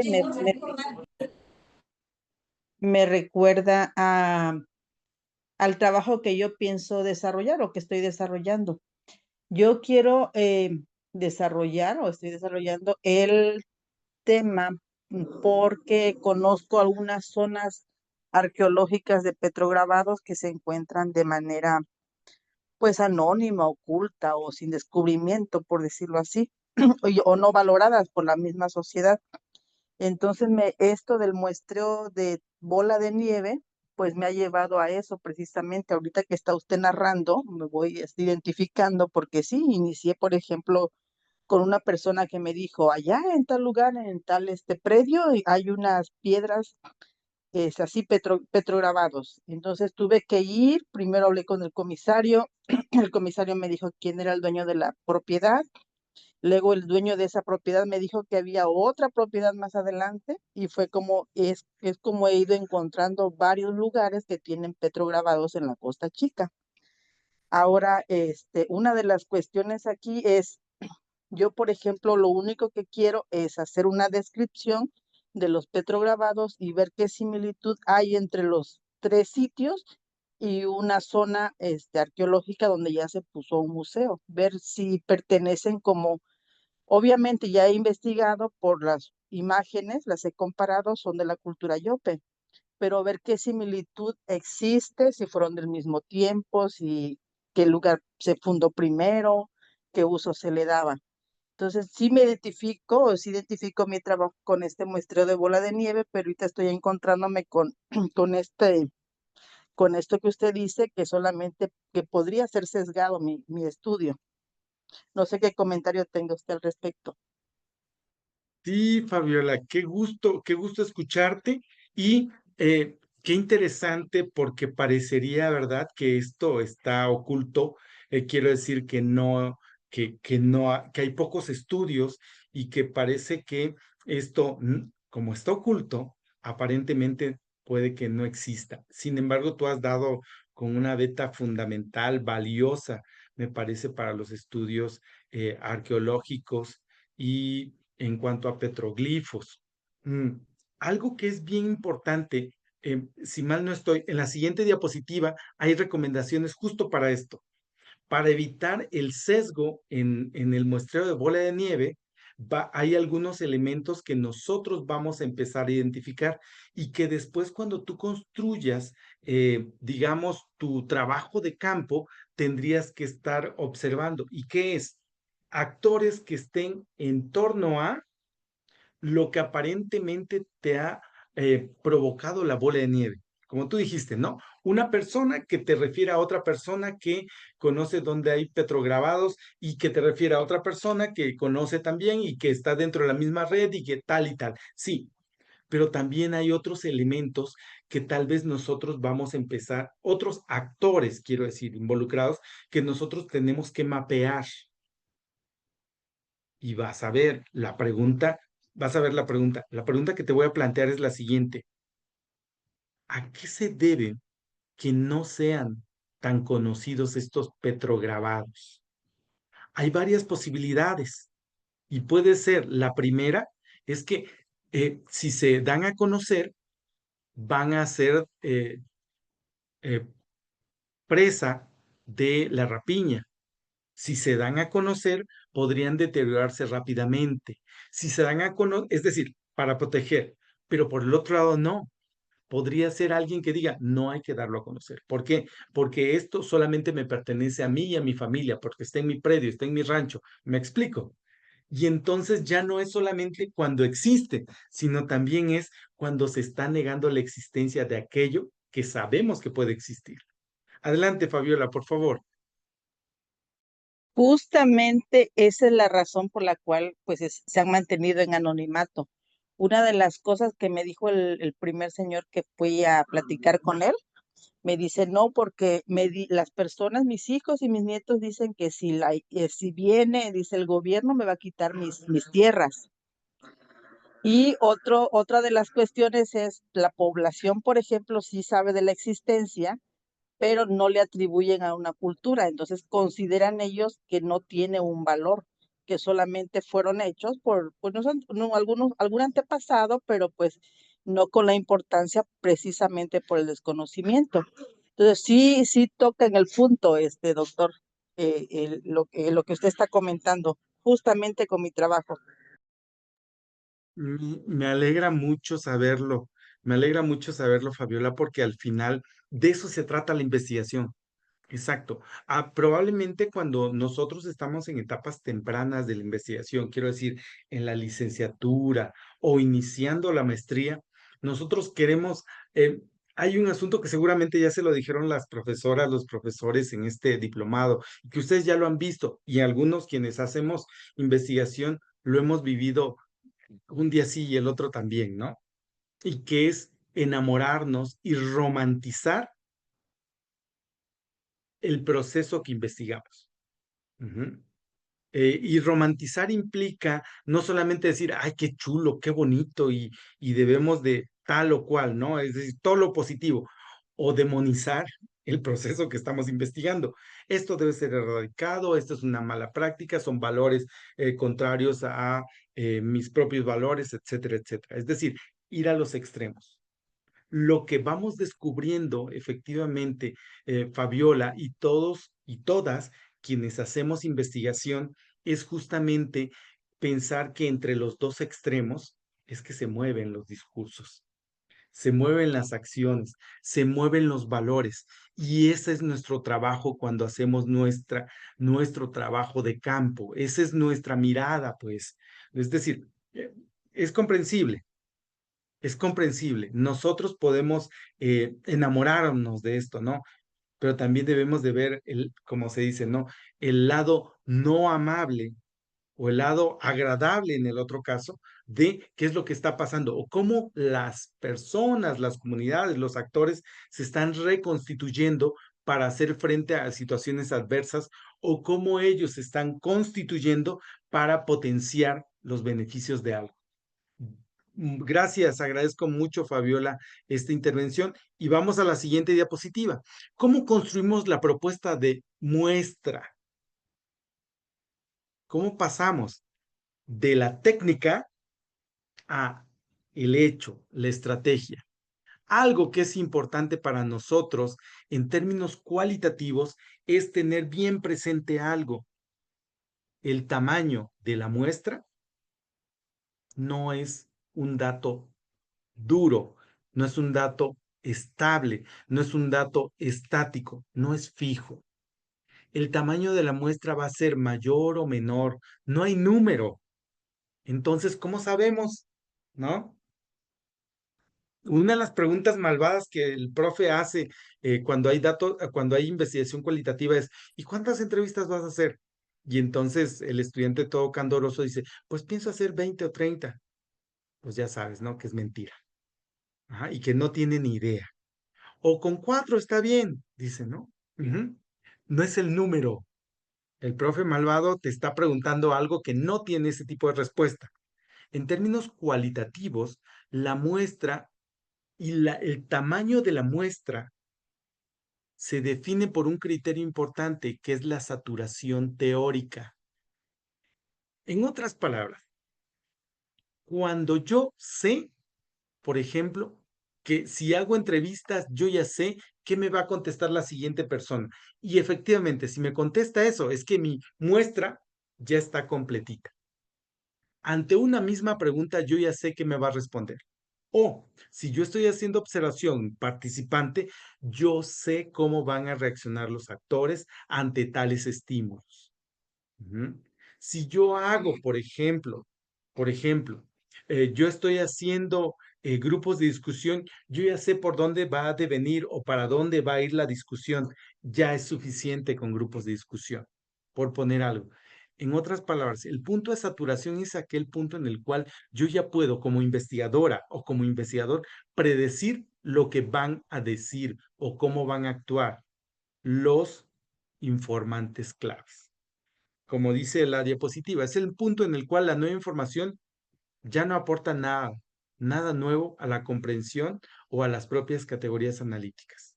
me recuerda al trabajo que yo pienso desarrollar o que estoy desarrollando. Yo quiero desarrollar o estoy desarrollando el tema porque conozco algunas zonas arqueológicas de petrograbados que se encuentran de manera pues anónima, oculta o sin descubrimiento, por decirlo así, o no valoradas por la misma sociedad. Entonces, esto del muestreo de bola de nieve, pues me ha llevado a eso precisamente. Ahorita que está usted narrando, me voy identificando porque sí, inicié, por ejemplo, con una persona que me dijo, allá en tal lugar, en tal predio, hay unas piedras es así petrograbados. Entonces tuve que ir, primero hablé con el comisario, el comisario me dijo quién era el dueño de la propiedad Luego el dueño de esa propiedad me dijo que había otra propiedad más adelante y fue como, es como he ido encontrando varios lugares que tienen petrograbados en la Costa Chica. Ahora, una de las cuestiones aquí es, yo, por ejemplo, lo único que quiero es hacer una descripción de los petrograbados y ver qué similitud hay entre los tres sitios y una zona arqueológica donde ya se puso un museo, ver si pertenecen como, obviamente ya he investigado por las imágenes, las he comparado, son de la cultura Yope, pero ver qué similitud existe, si fueron del mismo tiempo, si qué lugar se fundó primero, qué uso se le daba. Entonces, sí identifico mi trabajo con este muestreo de bola de nieve, pero ahorita estoy encontrándome con, con esto que usted dice, que solamente, que podría ser sesgado mi estudio. No sé qué comentario tenga usted al respecto.
Sí, Fabiola, qué gusto escucharte y qué interesante porque parecería, ¿verdad?, que esto está oculto. Quiero decir que hay pocos estudios y que parece que esto, como está oculto, aparentemente puede que no exista. Sin embargo, tú has dado con una beta fundamental, valiosa, me parece, para los estudios arqueológicos y en cuanto a petroglifos. Mm, Algo que es bien importante, si mal no estoy, en la siguiente diapositiva hay recomendaciones justo para esto. Para evitar el sesgo en el muestreo de bola de nieve, hay algunos elementos que nosotros vamos a empezar a identificar y que después cuando tú construyas, digamos, tu trabajo de campo, tendrías que estar observando. ¿Y qué es? Actores que estén en torno a lo que aparentemente te ha provocado la bola de nieve. Como tú dijiste, ¿no? Una persona que te refiere a otra persona que conoce dónde hay petrograbados y que te refiere a otra persona que conoce también y que está dentro de la misma red y que tal y tal. Sí, pero también hay otros elementos que tal vez nosotros vamos a empezar, otros actores, quiero decir, involucrados, que nosotros tenemos que mapear y vas a ver la pregunta. La pregunta que te voy a plantear es la siguiente. ¿A qué se debe que no sean tan conocidos estos petrograbados? Hay varias posibilidades y puede ser, la primera es que si se dan a conocer, van a ser eh, presa de la rapiña. Si se dan a conocer, podrían deteriorarse rápidamente. Si se dan a conocer, es decir, para proteger, pero por el otro lado no. Podría ser alguien que diga, no hay que darlo a conocer. ¿Por qué? Porque esto solamente me pertenece a mí y a mi familia, porque está en mi predio, está en mi rancho. ¿Me explico? Y entonces ya no es solamente cuando existe, sino también es cuando se está negando la existencia de aquello que sabemos que puede existir. Adelante, Fabiola, por favor.
Justamente esa es la razón por la cual pues se han mantenido en anonimato. Una de las cosas que me dijo el primer señor que fui a platicar con él, me dice, no, porque las personas, mis hijos y mis nietos dicen que si viene, dice el gobierno, me va a quitar mis tierras. Y otra de las cuestiones es la población, por ejemplo, sí sabe de la existencia, pero no le atribuyen a una cultura. Entonces consideran ellos que no tiene un valor, que solamente fueron hechos por pues, algún antepasado, pero pues no con la importancia precisamente por el desconocimiento. Entonces sí toca en el punto, doctor, lo que usted está comentando, justamente con mi trabajo.
Me alegra mucho saberlo, me alegra mucho saberlo, Fabiola, porque al final de eso se trata la investigación. Exacto. Probablemente cuando nosotros estamos en etapas tempranas de la investigación, quiero decir, en la licenciatura o iniciando la maestría, nosotros queremos, hay un asunto que seguramente ya se lo dijeron las profesoras, los profesores en este diplomado, y que ustedes ya lo han visto, y algunos quienes hacemos investigación lo hemos vivido un día sí y el otro también, ¿no? Y que es enamorarnos y romantizar el proceso que investigamos. Ujú. Y romantizar implica no solamente decir, ay, qué chulo, qué bonito, y debemos de tal o cual, ¿no? Es decir, todo lo positivo, o demonizar el proceso que estamos investigando. Esto debe ser erradicado, esto es una mala práctica, son valores contrarios a mis propios valores, etcétera, etcétera. Es decir, ir a los extremos. Lo que vamos descubriendo efectivamente, Fabiola y todos y todas quienes hacemos investigación, es justamente pensar que entre los dos extremos es que se mueven los discursos, se mueven las acciones, se mueven los valores. Y ese es nuestro trabajo cuando hacemos nuestro trabajo de campo. Esa es nuestra mirada, pues. Es decir, es comprensible. Es comprensible. Nosotros podemos enamorarnos de esto, ¿no? Pero también debemos de ver como se dice, ¿no? El lado no amable o el lado agradable en el otro caso de qué es lo que está pasando o cómo las personas, las comunidades, los actores se están reconstituyendo para hacer frente a situaciones adversas o cómo ellos se están constituyendo para potenciar los beneficios de algo. Gracias, agradezco mucho, Fabiola, esta intervención y vamos a la siguiente diapositiva. ¿Cómo construimos la propuesta de muestra? ¿Cómo pasamos de la técnica a el hecho, la estrategia? Algo que es importante para nosotros en términos cualitativos es tener bien presente algo. El tamaño de la muestra no es un dato duro, no es un dato estable, no es un dato estático, no es fijo. El tamaño de la muestra va a ser mayor o menor, no hay número. Entonces, ¿cómo sabemos? ¿No? Una de las preguntas malvadas que el profe hace cuando hay datos, cuando hay investigación cualitativa es, ¿y cuántas entrevistas vas a hacer? Y entonces el estudiante todo candoroso dice, pues pienso hacer 20 o 30. Pues ya sabes, ¿no? Que es mentira. Ajá, y que no tiene ni idea. O con 4 está bien, dice, ¿no? Ujú. No es el número. El profe malvado te está preguntando algo que no tiene ese tipo de respuesta. En términos cualitativos, la muestra y el tamaño de la muestra se define por un criterio importante, que es la saturación teórica. En otras palabras, cuando yo sé, por ejemplo, que si hago entrevistas, yo ya sé qué me va a contestar la siguiente persona. Y efectivamente, si me contesta eso, es que mi muestra ya está completita. Ante una misma pregunta, yo ya sé qué me va a responder. O si yo estoy haciendo observación participante, yo sé cómo van a reaccionar los actores ante tales estímulos. Ujú. Si yo hago, por ejemplo, yo estoy haciendo grupos de discusión, yo ya sé por dónde va a devenir o para dónde va a ir la discusión. Ya es suficiente con grupos de discusión, por poner algo. En otras palabras, el punto de saturación es aquel punto en el cual yo ya puedo, como investigadora o como investigador, predecir lo que van a decir o cómo van a actuar los informantes claves. Como dice la diapositiva, es el punto en el cual la nueva información ya no aporta nada, nada nuevo a la comprensión o a las propias categorías analíticas.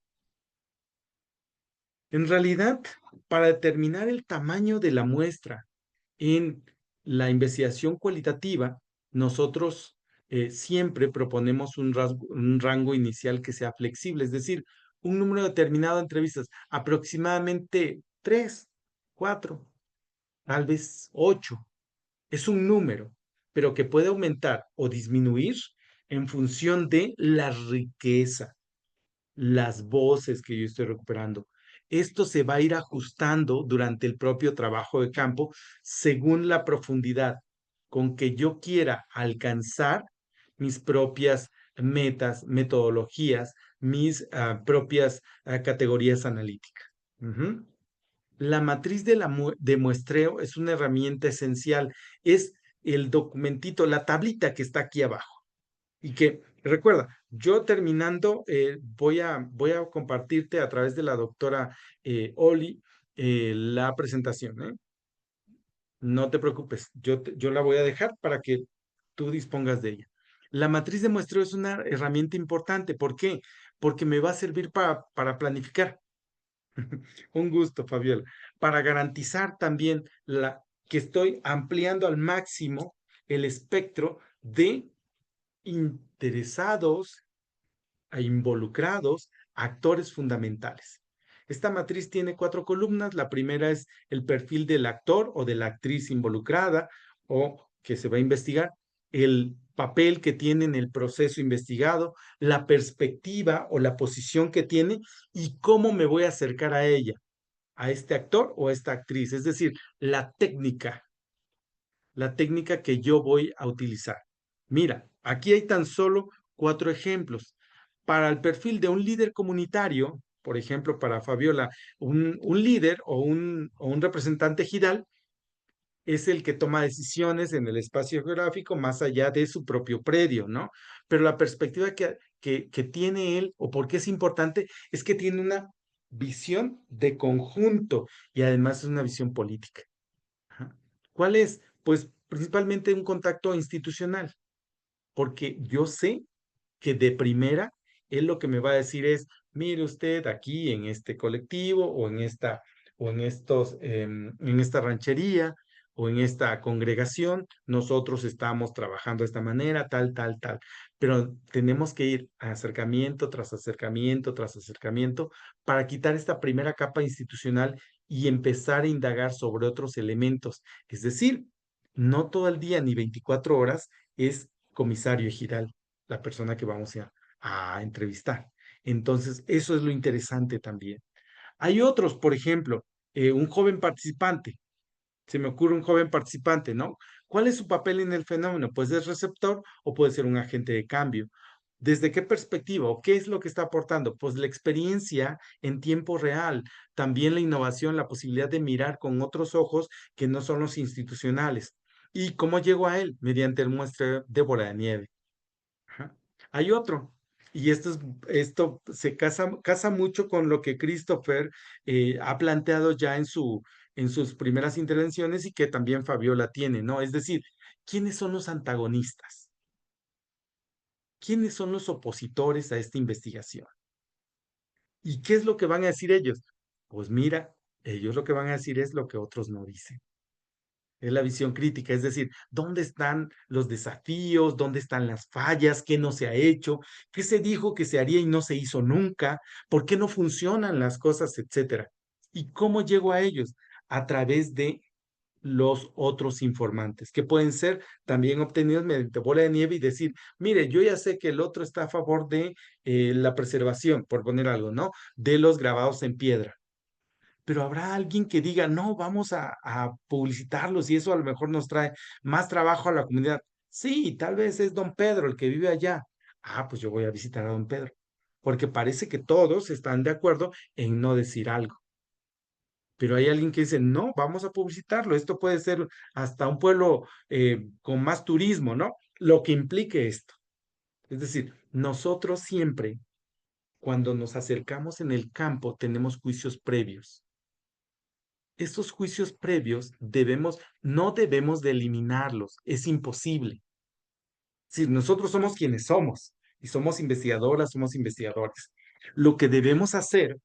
En realidad, para determinar el tamaño de la muestra en la investigación cualitativa, nosotros siempre proponemos un rango inicial que sea flexible, es decir, un número determinado de entrevistas, aproximadamente 3, 4, tal vez 8. Es un número, pero que puede aumentar o disminuir en función de la riqueza, las voces que yo estoy recuperando. Esto se va a ir ajustando durante el propio trabajo de campo según la profundidad con que yo quiera alcanzar mis propias metas, metodologías, mis propias categorías analíticas. Ujú. La matriz de muestreo es una herramienta esencial, es el documentito, la tablita que está aquí abajo. Y que, recuerda, yo terminando, voy a compartirte a través de la doctora Oli la presentación, ¿eh? No te preocupes, yo la voy a dejar para que tú dispongas de ella. La matriz de muestreo es una herramienta importante. ¿Por qué? Porque me va a servir para planificar. Un gusto, Fabiola. Para garantizar también que estoy ampliando al máximo el espectro de interesados e involucrados, actores fundamentales. Esta matriz tiene 4 columnas. La primera es el perfil del actor o de la actriz involucrada o que se va a investigar, el papel que tiene en el proceso investigado, la perspectiva o la posición que tiene y cómo me voy a acercar a ella, a este actor o a esta actriz, es decir, la técnica que yo voy a utilizar. Mira, aquí hay tan solo 4 ejemplos. Para el perfil de un líder comunitario, por ejemplo, para Fabiola, un líder o un representante ejidal es el que toma decisiones en el espacio geográfico más allá de su propio predio, ¿no? Pero la perspectiva que tiene él, o por qué es importante, es que tiene una visión de conjunto y además es una visión política. Ajá. ¿Cuál es? Pues principalmente un contacto institucional, porque yo sé que de primera él lo que me va a decir es, mire usted aquí en este colectivo o en esta ranchería o en esta congregación, nosotros estamos trabajando de esta manera, tal, tal, tal. Pero tenemos que ir a acercamiento tras acercamiento tras acercamiento para quitar esta primera capa institucional y empezar a indagar sobre otros elementos. Es decir, no todo el día ni 24 horas es comisario ejidal la persona que vamos a entrevistar. Entonces, eso es lo interesante también. Hay otros, por ejemplo, un joven participante. Se me ocurre un joven participante, ¿no? ¿Cuál es su papel en el fenómeno? Pues es receptor o puede ser un agente de cambio. ¿Desde qué perspectiva o qué es lo que está aportando? Pues la experiencia en tiempo real, también la innovación, la posibilidad de mirar con otros ojos que no son los institucionales. ¿Y cómo llego a él? Mediante el muestreo de bola de nieve. Ajá. Hay otro, y esto se casa mucho con lo que Christopher ha planteado ya en sus primeras intervenciones y que también Fabiola tiene, ¿no? Es decir, ¿quiénes son los antagonistas? ¿Quiénes son los opositores a esta investigación? ¿Y qué es lo que van a decir ellos? Pues mira, ellos lo que van a decir es lo que otros no dicen. Es la visión crítica, es decir, ¿dónde están los desafíos? ¿Dónde están las fallas? ¿Qué no se ha hecho? ¿Qué se dijo que se haría y no se hizo nunca? ¿Por qué no funcionan las cosas, etcétera? ¿Y cómo llego a ellos? A través de los otros informantes, que pueden ser también obtenidos mediante bola de nieve y decir, mire, yo ya sé que el otro está a favor de la preservación, por poner algo, ¿no? De los grabados en piedra, pero habrá alguien que diga, no, vamos a publicitarlos y eso a lo mejor nos trae más trabajo a la comunidad. Sí, tal vez es don Pedro el que vive allá. Ah, pues yo voy a visitar a don Pedro, porque parece que todos están de acuerdo en no decir algo. Pero hay alguien que dice, no, vamos a publicitarlo. Esto puede ser hasta un pueblo con más turismo, ¿no? Lo que implique esto. Es decir, nosotros siempre, cuando nos acercamos en el campo, tenemos juicios previos. Estos juicios previos no debemos de eliminarlos, es imposible. Si nosotros somos quienes somos y somos investigadoras, somos investigadores, lo que debemos hacer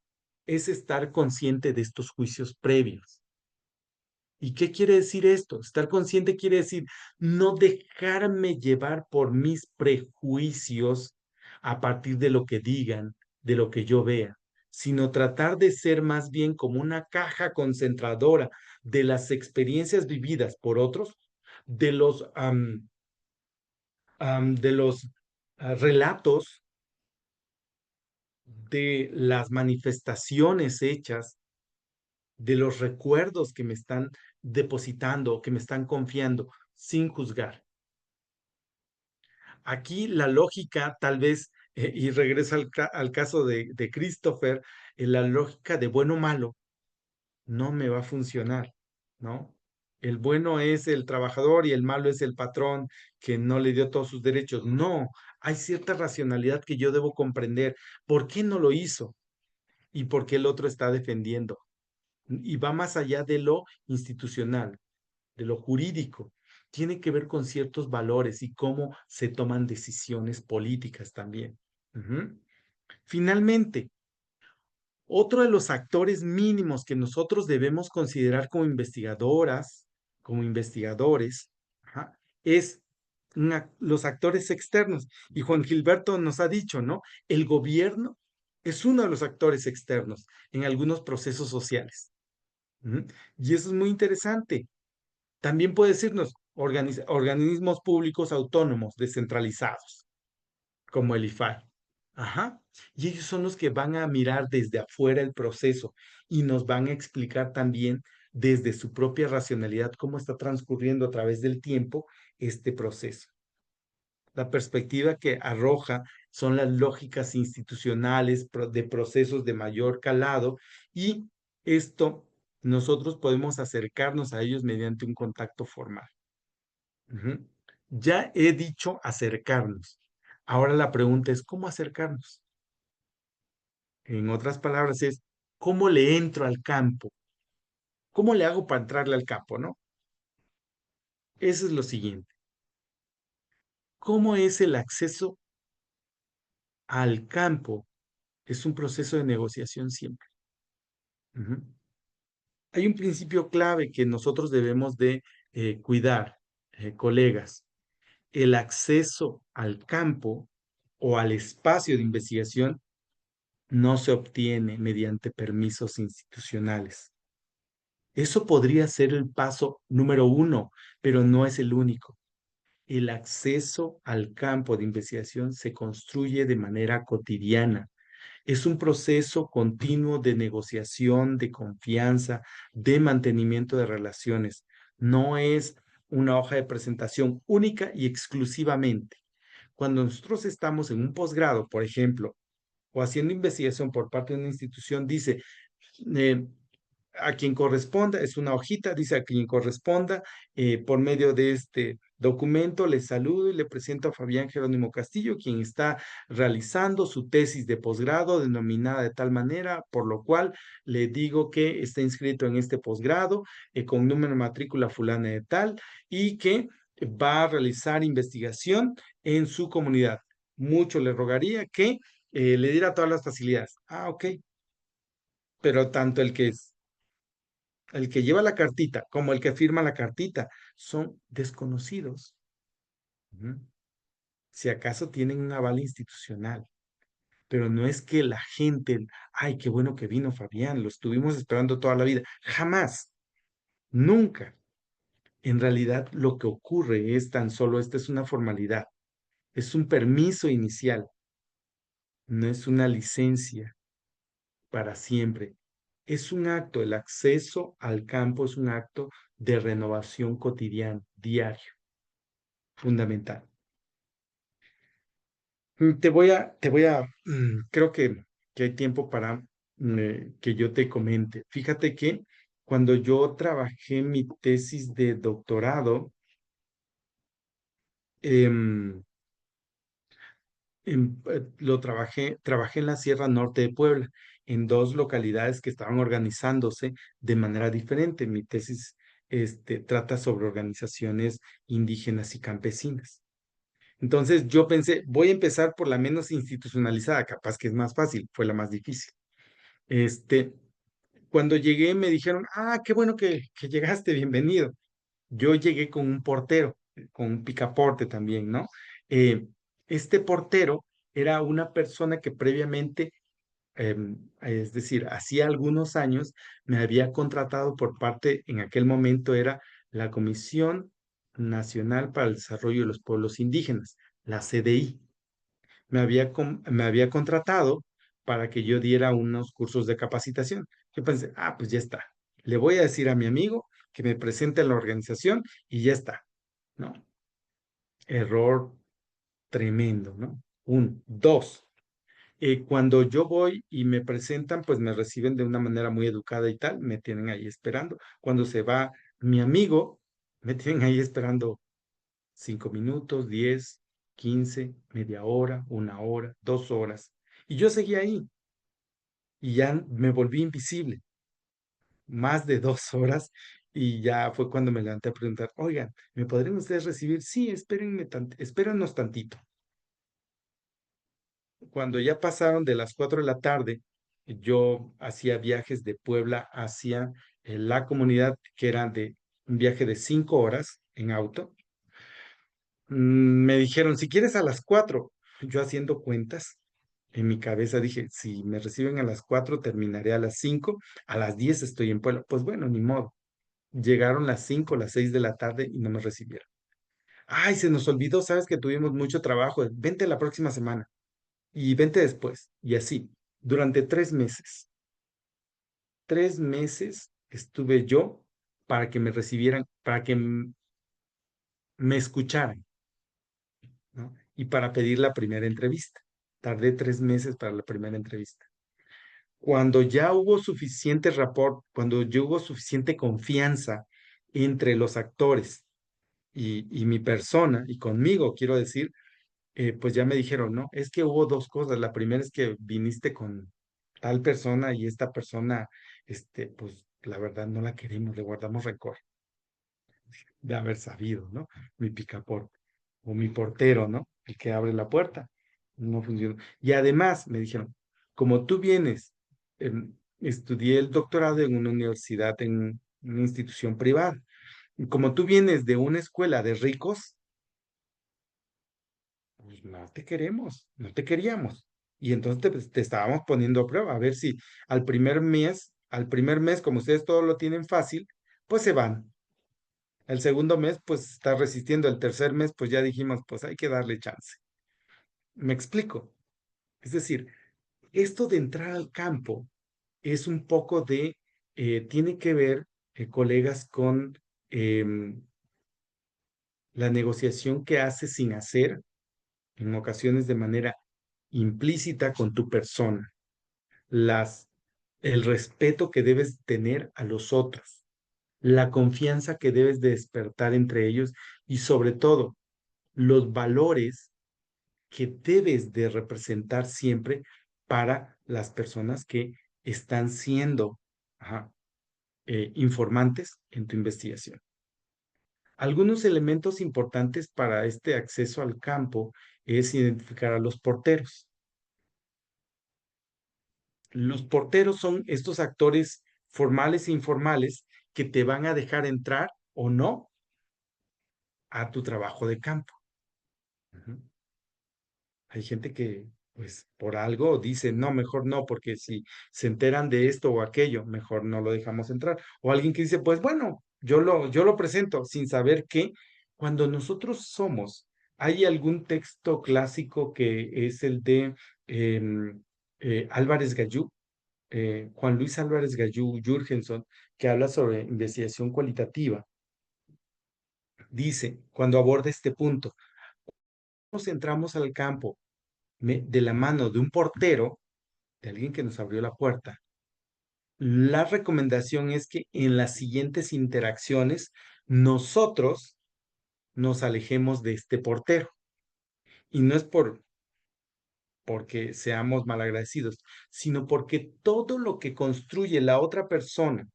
es estar consciente de estos juicios previos. ¿Y qué quiere decir esto? Estar consciente quiere decir no dejarme llevar por mis prejuicios a partir de lo que digan, de lo que yo vea, sino tratar de ser más bien como una caja concentradora de las experiencias vividas por otros, de los relatos, de las manifestaciones hechas, de los recuerdos que me están depositando, que me están confiando, sin juzgar. Aquí la lógica, tal vez, y regreso al caso de Christopher, la lógica de bueno o malo no me va a funcionar, ¿no? El bueno es el trabajador y el malo es el patrón que no le dio todos sus derechos. No, hay cierta racionalidad que yo debo comprender. ¿Por qué no lo hizo? ¿Y por qué el otro está defendiendo? Y va más allá de lo institucional. de lo jurídico. Tiene que ver con ciertos valores y cómo se toman decisiones políticas también. Ujú. Finalmente, otro de los actores mínimos que nosotros debemos considerar como investigadoras, como investigadores, ajá, es los actores externos. Y Juan Gilberto nos ha dicho, ¿no? El gobierno es uno de los actores externos en algunos procesos sociales. Ujú. Y eso es muy interesante. También puede decirnos organismos públicos autónomos, descentralizados como el IFAI. Ajá. Y ellos son los que van a mirar desde afuera el proceso y nos van a explicar también desde su propia racionalidad cómo está transcurriendo a través del tiempo este proceso. La perspectiva que arroja son las lógicas institucionales de procesos de mayor calado y esto nosotros podemos acercarnos a ellos mediante un contacto formal. Ujú. Ya he dicho acercarnos. Ahora la pregunta es, ¿cómo acercarnos? En otras palabras, es, ¿cómo le entro al campo? ¿Cómo le hago para entrarle al campo, no? Eso es lo siguiente. ¿Cómo es el acceso al campo? Es un proceso de negociación siempre. Ujú. Hay un principio clave que nosotros debemos de cuidar, colegas. El acceso al campo o al espacio de investigación no se obtiene mediante permisos institucionales. Eso podría ser el paso número uno, pero no es el único. El acceso al campo de investigación se construye de manera cotidiana. Es un proceso continuo de negociación, de confianza, de mantenimiento de relaciones. No es una hoja de presentación única y exclusivamente. Cuando nosotros estamos en un posgrado, por ejemplo, o haciendo investigación por parte de una institución, dice, eh, a quien corresponda, es una hojita, dice a quien corresponda, por medio de este documento le saludo y le presento a Fabián Jerónimo Castillo, quien está realizando su tesis de posgrado denominada de tal manera, por lo cual le digo que está inscrito en este posgrado con número de matrícula fulana de tal y que va a realizar investigación en su comunidad. Mucho le rogaría que le diera todas las facilidades. Ah, ok. Pero tanto el que lleva la cartita como el que firma la cartita son desconocidos. Ujú. Si acaso tienen un aval institucional, pero no es que la gente, ay, qué bueno que vino Fabián, lo estuvimos esperando toda la vida. Jamás, nunca. En realidad lo que ocurre es tan solo, esta es una formalidad, es un permiso inicial, no es una licencia para siempre. Es un acto, el acceso al campo es un acto de renovación cotidiana, diario, fundamental. Creo que hay tiempo para que yo te comente. Fíjate que cuando yo trabajé mi tesis de doctorado, em, trabajé en la Sierra Norte de Puebla, en dos localidades que estaban organizándose de manera diferente. Mi tesis trata sobre organizaciones indígenas y campesinas. Entonces yo pensé, voy a empezar por la menos institucionalizada, capaz que es más fácil, fue la más difícil. Este, Cuando llegué me dijeron, ah, qué bueno que llegaste, bienvenido. Yo llegué con un portero, con un picaporte también, ¿no? Eh, este portero era una persona que previamente, es decir, hacía algunos años, me había contratado por parte, en aquel momento era la Comisión Nacional para el Desarrollo de los Pueblos Indígenas, la CDI. Me había contratado para que yo diera unos cursos de capacitación. Yo pensé, ah, pues ya está. Le voy a decir a mi amigo que me presente a la organización y ya está. No, error tremendo, ¿no? Dos, cuando yo voy y me presentan, pues me reciben de una manera muy educada y tal, me tienen ahí esperando. Cuando se va mi amigo, me tienen ahí esperando 5 minutos, 10, 15, media hora, 1 hora, 2 horas. Y yo seguía ahí y ya me volví invisible, más de 2 horas. Y ya fue cuando me levanté a preguntar, oigan, ¿me podrían ustedes recibir? Sí, espérenos tantito. Cuando ya pasaron de las 4 de la tarde, yo hacía viajes de Puebla hacia la comunidad, que era de un viaje de 5 horas en auto. Me dijeron, si quieres a las 4, yo haciendo cuentas, en mi cabeza dije, si me reciben a las 4, terminaré a las 5, a las 10 estoy en Puebla. Pues bueno, ni modo. Llegaron las 5, las 6 de la tarde y no me recibieron. Ay, se nos olvidó, sabes que tuvimos mucho trabajo, vente la próxima semana y vente después. Y así, durante 3 meses. 3 meses estuve yo para que me recibieran, para que me escucharan, ¿no? Y para pedir la primera entrevista. Tardé 3 meses para la primera entrevista. Cuando ya hubo suficiente rapport, cuando ya hubo suficiente confianza entre los actores y mi persona, y conmigo, quiero decir, pues ya me dijeron, no, es que hubo dos cosas. La primera es que viniste con tal persona y esta persona, pues la verdad no la queremos, le guardamos rencor de haber sabido, ¿no? Mi picaporte o mi portero, ¿no? El que abre la puerta. No funcionó. Y además me dijeron, como tú vienes, estudié el doctorado en una universidad, en una institución privada. Y como tú vienes de una escuela de ricos, pues no te queremos, no te queríamos. Y entonces te estábamos poniendo a prueba, a ver si al primer mes, como ustedes todo lo tienen fácil, pues se van. El segundo mes, pues está resistiendo. El tercer mes, pues ya dijimos, pues hay que darle chance. Me explico. Es decir, esto de entrar al campo es un poco tiene que ver, colegas, con em, la negociación que haces sin hacer, en ocasiones de manera implícita con tu persona, las, el respeto que debes tener a los otros, la confianza que debes de despertar entre ellos y sobre todo los valores que debes de representar siempre para las personas que están siendo ajá, informantes en tu investigación. Algunos elementos importantes para este acceso al campo es identificar a los porteros. Los porteros son estos actores formales e informales que te van a dejar entrar o no a tu trabajo de campo. Ujú. Hay gente que, pues, por algo dice, no, mejor no, porque si se enteran de esto o aquello, mejor no lo dejamos entrar. O alguien que dice, pues bueno, yo lo presento sin saber que cuando nosotros somos, hay algún texto clásico que es el de em, Álvarez Gallú, Juan Luis Álvarez Gallú Jürgenson, que habla sobre investigación cualitativa. Dice, cuando aborda este punto, nos entramos al campo de la mano de un portero, de alguien que nos abrió la puerta. La recomendación es que en las siguientes interacciones nosotros nos alejemos de este portero. Y no es porque seamos malagradecidos, sino porque todo lo que construye la otra persona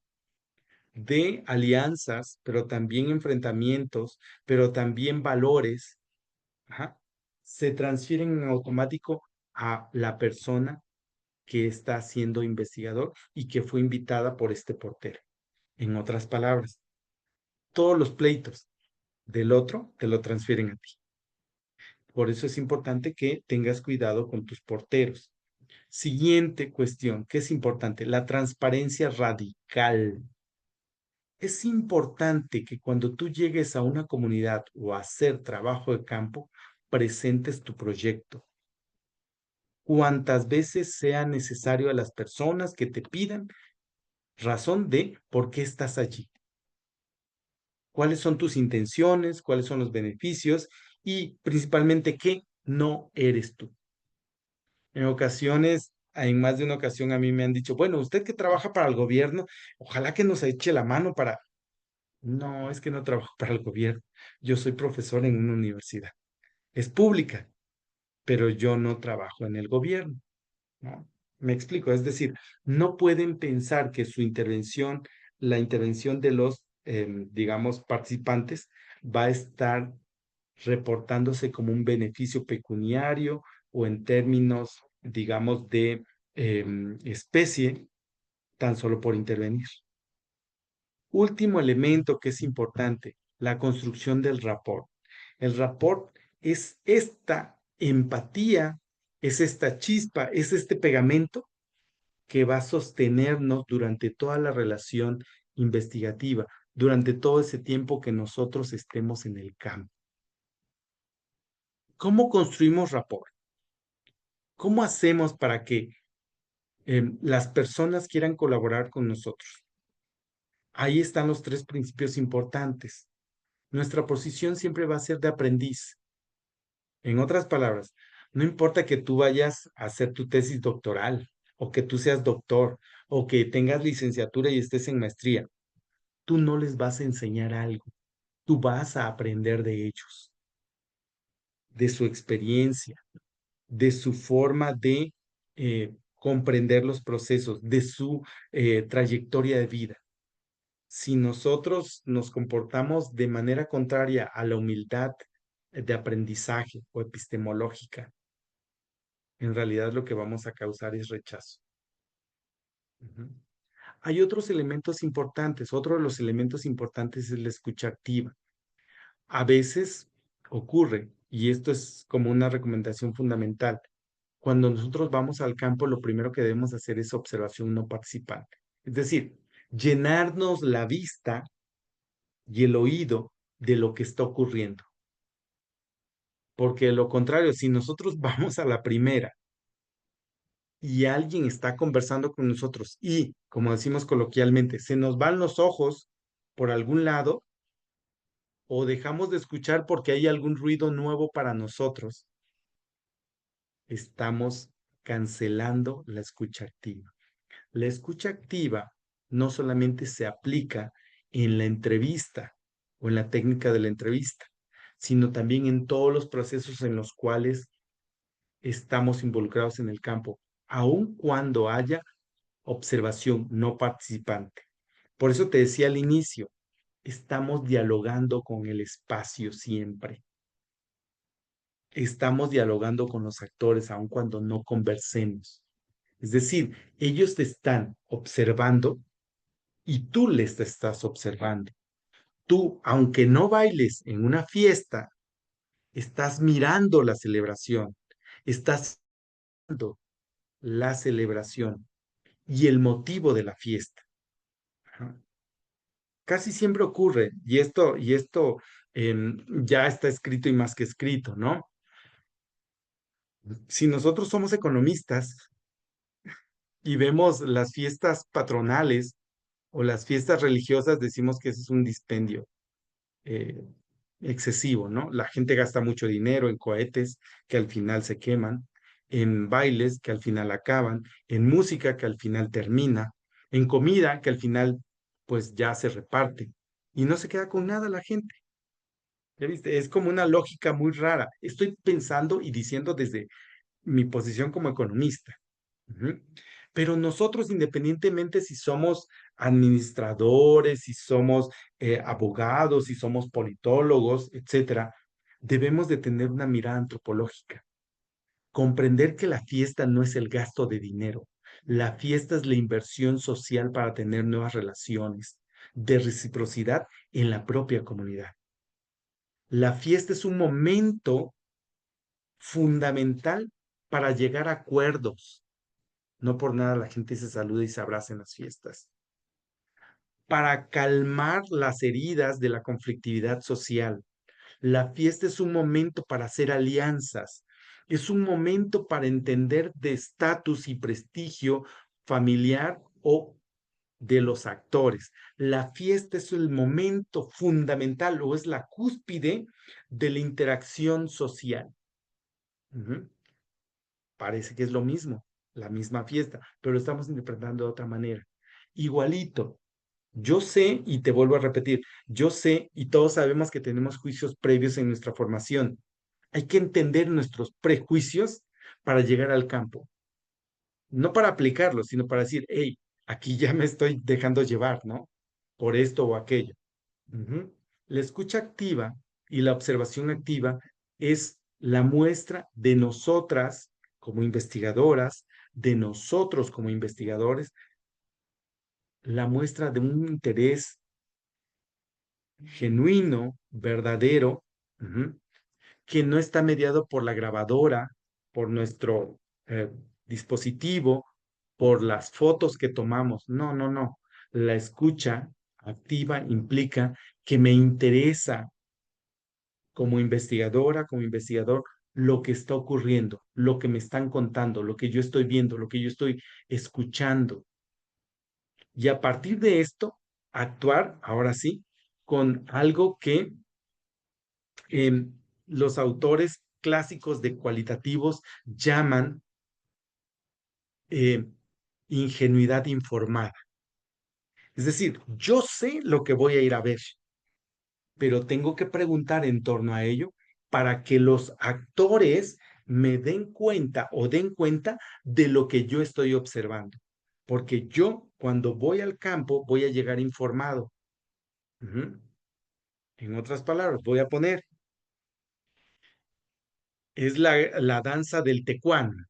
de alianzas, pero también enfrentamientos, pero también valores, ajá, se transfieren en automático a la persona que está siendo investigador y que fue invitada por este portero. En otras palabras, todos los pleitos del otro te lo transfieren a ti. Por eso es importante que tengas cuidado con tus porteros. Siguiente cuestión, que es importante, la transparencia radical. Es importante que cuando tú llegues a una comunidad o a hacer trabajo de campo, presentes tu proyecto cuantas veces sea necesario a las personas que te pidan razón de por qué estás allí. ¿Cuáles son tus intenciones? ¿Cuáles son los beneficios? Y principalmente, ¿qué no eres tú? En ocasiones, en más de una ocasión a mí me han dicho, bueno, usted que trabaja para el gobierno, ojalá que nos eche la mano para... No, es que no trabajo para el gobierno. Yo soy profesor en una universidad. Es pública, pero yo no trabajo en el gobierno, ¿no? Me explico, es decir, no pueden pensar que su intervención, la intervención de los digamos, participantes, va a estar reportándose como un beneficio pecuniario o en términos, digamos, de especie, tan solo por intervenir. Último elemento que es importante, la construcción del rapport. El rapport es esta empatía, es esta chispa, es este pegamento que va a sostenernos durante toda la relación investigativa, durante todo ese tiempo que nosotros estemos en el campo. ¿Cómo construimos rapport? ¿Cómo hacemos para que las personas quieran colaborar con nosotros? Ahí están los 3 principios importantes. Nuestra posición siempre va a ser de aprendiz. En otras palabras, no importa que tú vayas a hacer tu tesis doctoral, o que tú seas doctor, o que tengas licenciatura y estés en maestría, tú no les vas a enseñar algo, tú vas a aprender de ellos, de su experiencia, de su forma de comprender los procesos, de su trayectoria de vida. Si nosotros nos comportamos de manera contraria a la humildad de aprendizaje o epistemológica, en realidad lo que vamos a causar es rechazo. Ujú. Hay otros elementos importantes. Otro de los elementos importantes es la escucha activa. A veces ocurre, y esto es como una recomendación fundamental, cuando nosotros vamos al campo, lo primero que debemos hacer es observación no participante. Es decir, llenarnos la vista y el oído de lo que está ocurriendo. Porque de lo contrario, si nosotros vamos a la primera y alguien está conversando con nosotros y, como decimos coloquialmente, se nos van los ojos por algún lado o dejamos de escuchar porque hay algún ruido nuevo para nosotros, estamos cancelando la escucha activa. La escucha activa no solamente se aplica en la entrevista o en la técnica de la entrevista, sino también en todos los procesos en los cuales estamos involucrados en el campo, aun cuando haya observación no participante. Por eso te decía al inicio, estamos dialogando con el espacio siempre. Estamos dialogando con los actores aun cuando no conversemos. Es decir, ellos te están observando y tú les estás observando. Tú, aunque no bailes en una fiesta, estás mirando la celebración, estás mirando la celebración y el motivo de la fiesta. Ajá. Casi siempre ocurre, y esto ya está escrito y más que escrito, ¿no? Si nosotros somos economistas y vemos las fiestas patronales o las fiestas religiosas, decimos que ese es un dispendio eh, excesivo, ¿no? La gente gasta mucho dinero en cohetes que al final se queman, en bailes que al final acaban, en música que al final termina, en comida que al final pues ya se reparte y no se queda con nada la gente. ¿Ya viste? Es como una lógica muy rara. Estoy pensando y diciendo desde mi posición como economista. Ujú. Pero nosotros, independientemente si somos administradores, si somos abogados, si somos politólogos, etcétera, debemos de tener una mirada antropológica. Comprender que la fiesta no es el gasto de dinero. La fiesta es la inversión social para tener nuevas relaciones de reciprocidad en la propia comunidad. La fiesta es un momento fundamental para llegar a acuerdos. No por nada la gente se saluda y se abraza en las fiestas. Para calmar las heridas de la conflictividad social. La fiesta es un momento para hacer alianzas. Es un momento para entender de estatus y prestigio familiar o de los actores. La fiesta es el momento fundamental o es la cúspide de la interacción social. Ujú. Parece que es lo mismo, la misma fiesta, pero lo estamos interpretando de otra manera. Igualito, yo sé, y te vuelvo a repetir, yo sé y todos sabemos que tenemos juicios previos en nuestra formación. Hay que entender nuestros prejuicios para llegar al campo. No para aplicarlos, sino para decir, hey, aquí ya me estoy dejando llevar, ¿no? Por esto o aquello. Ujú. La escucha activa y la observación activa es la muestra de nosotras como investigadoras, de nosotros como investigadores, la muestra de un interés genuino, verdadero, ujú, que no está mediado por la grabadora, por nuestro dispositivo, por las fotos que tomamos. No, no, no. La escucha activa implica que me interesa como investigadora, como investigador, lo que está ocurriendo, lo que me están contando, lo que yo estoy viendo, lo que yo estoy escuchando. Y a partir de esto, actuar, ahora sí, con algo que eh, los autores clásicos de cualitativos llaman eh, ingenuidad informada. Es decir, yo sé lo que voy a ir a ver, pero tengo que preguntar en torno a ello para que los actores me den cuenta o den cuenta de lo que yo estoy observando. Porque yo, cuando voy al campo, voy a llegar informado. Ujú. En otras palabras, voy a poner, es la danza del tecuán,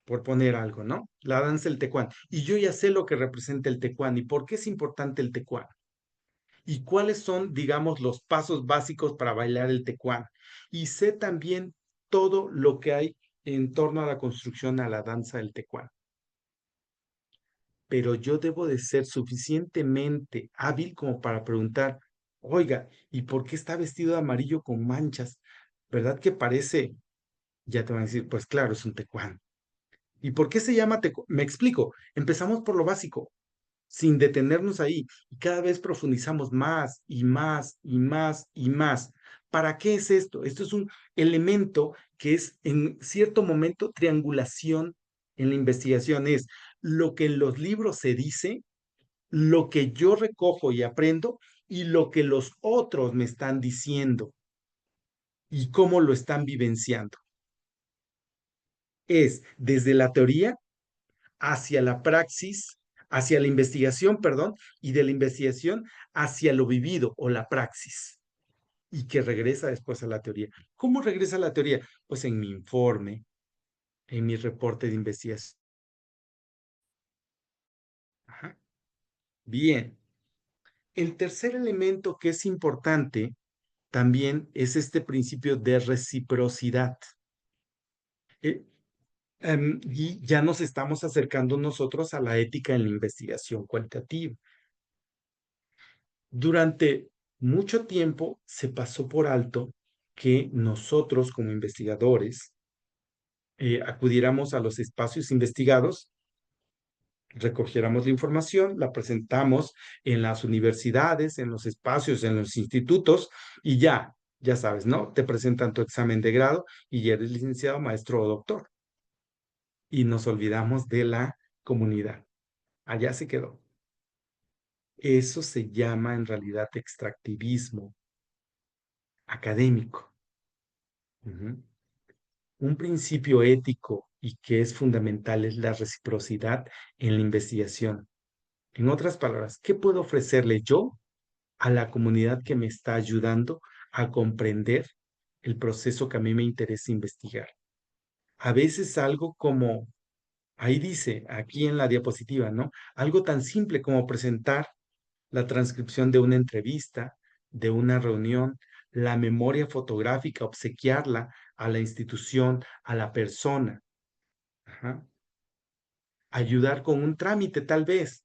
por poner algo, ¿no? La danza del tecuán. Y yo ya sé lo que representa el tecuán y por qué es importante el tecuán. Y cuáles son, digamos, los pasos básicos para bailar el tecuán. Y sé también todo lo que hay en torno a la construcción a la danza del tecuán. Pero yo debo de ser suficientemente hábil como para preguntar, oiga, ¿y por qué está vestido de amarillo con manchas? ¿Verdad que parece? Ya te van a decir, pues claro, es un tecuán. ¿Y por qué se llama tecuán? Me explico. Empezamos por lo básico, sin detenernos ahí. Y cada vez profundizamos más y más y más y más. ¿Para qué es esto? Esto es un elemento que es en cierto momento triangulación en la investigación. Es lo que en los libros se dice, lo que yo recojo y aprendo y lo que los otros me están diciendo y cómo lo están vivenciando. Es desde la teoría hacia la praxis, hacia la investigación, perdón, y de la investigación hacia lo vivido o la praxis, y que regresa después a la teoría. ¿Cómo regresa a la teoría? Pues en mi informe, en mi reporte de investigación. Ajá. Bien. El tercer elemento que es importante también es este principio de reciprocidad. Eh, y ya nos estamos acercando nosotros a la ética en la investigación cualitativa. Durante mucho tiempo se pasó por alto que nosotros como investigadores acudiéramos a los espacios investigados, recogiéramos la información, la presentamos en las universidades, en los espacios, en los institutos y ya sabes, ¿no? Te presentan tu examen de grado y ya eres licenciado, maestro o doctor. Y nos olvidamos de la comunidad. Allá se quedó. Eso se llama en realidad extractivismo académico. Ujú. Un principio ético y que es fundamental es la reciprocidad en la investigación. En otras palabras, ¿qué puedo ofrecerle yo a la comunidad que me está ayudando a comprender el proceso que a mí me interesa investigar? A veces algo como, ahí dice, aquí en la diapositiva, ¿no? Algo tan simple como presentar la transcripción de una entrevista, de una reunión, la memoria fotográfica, obsequiarla a la institución, a la persona. Ajá. Ayudar con un trámite tal vez,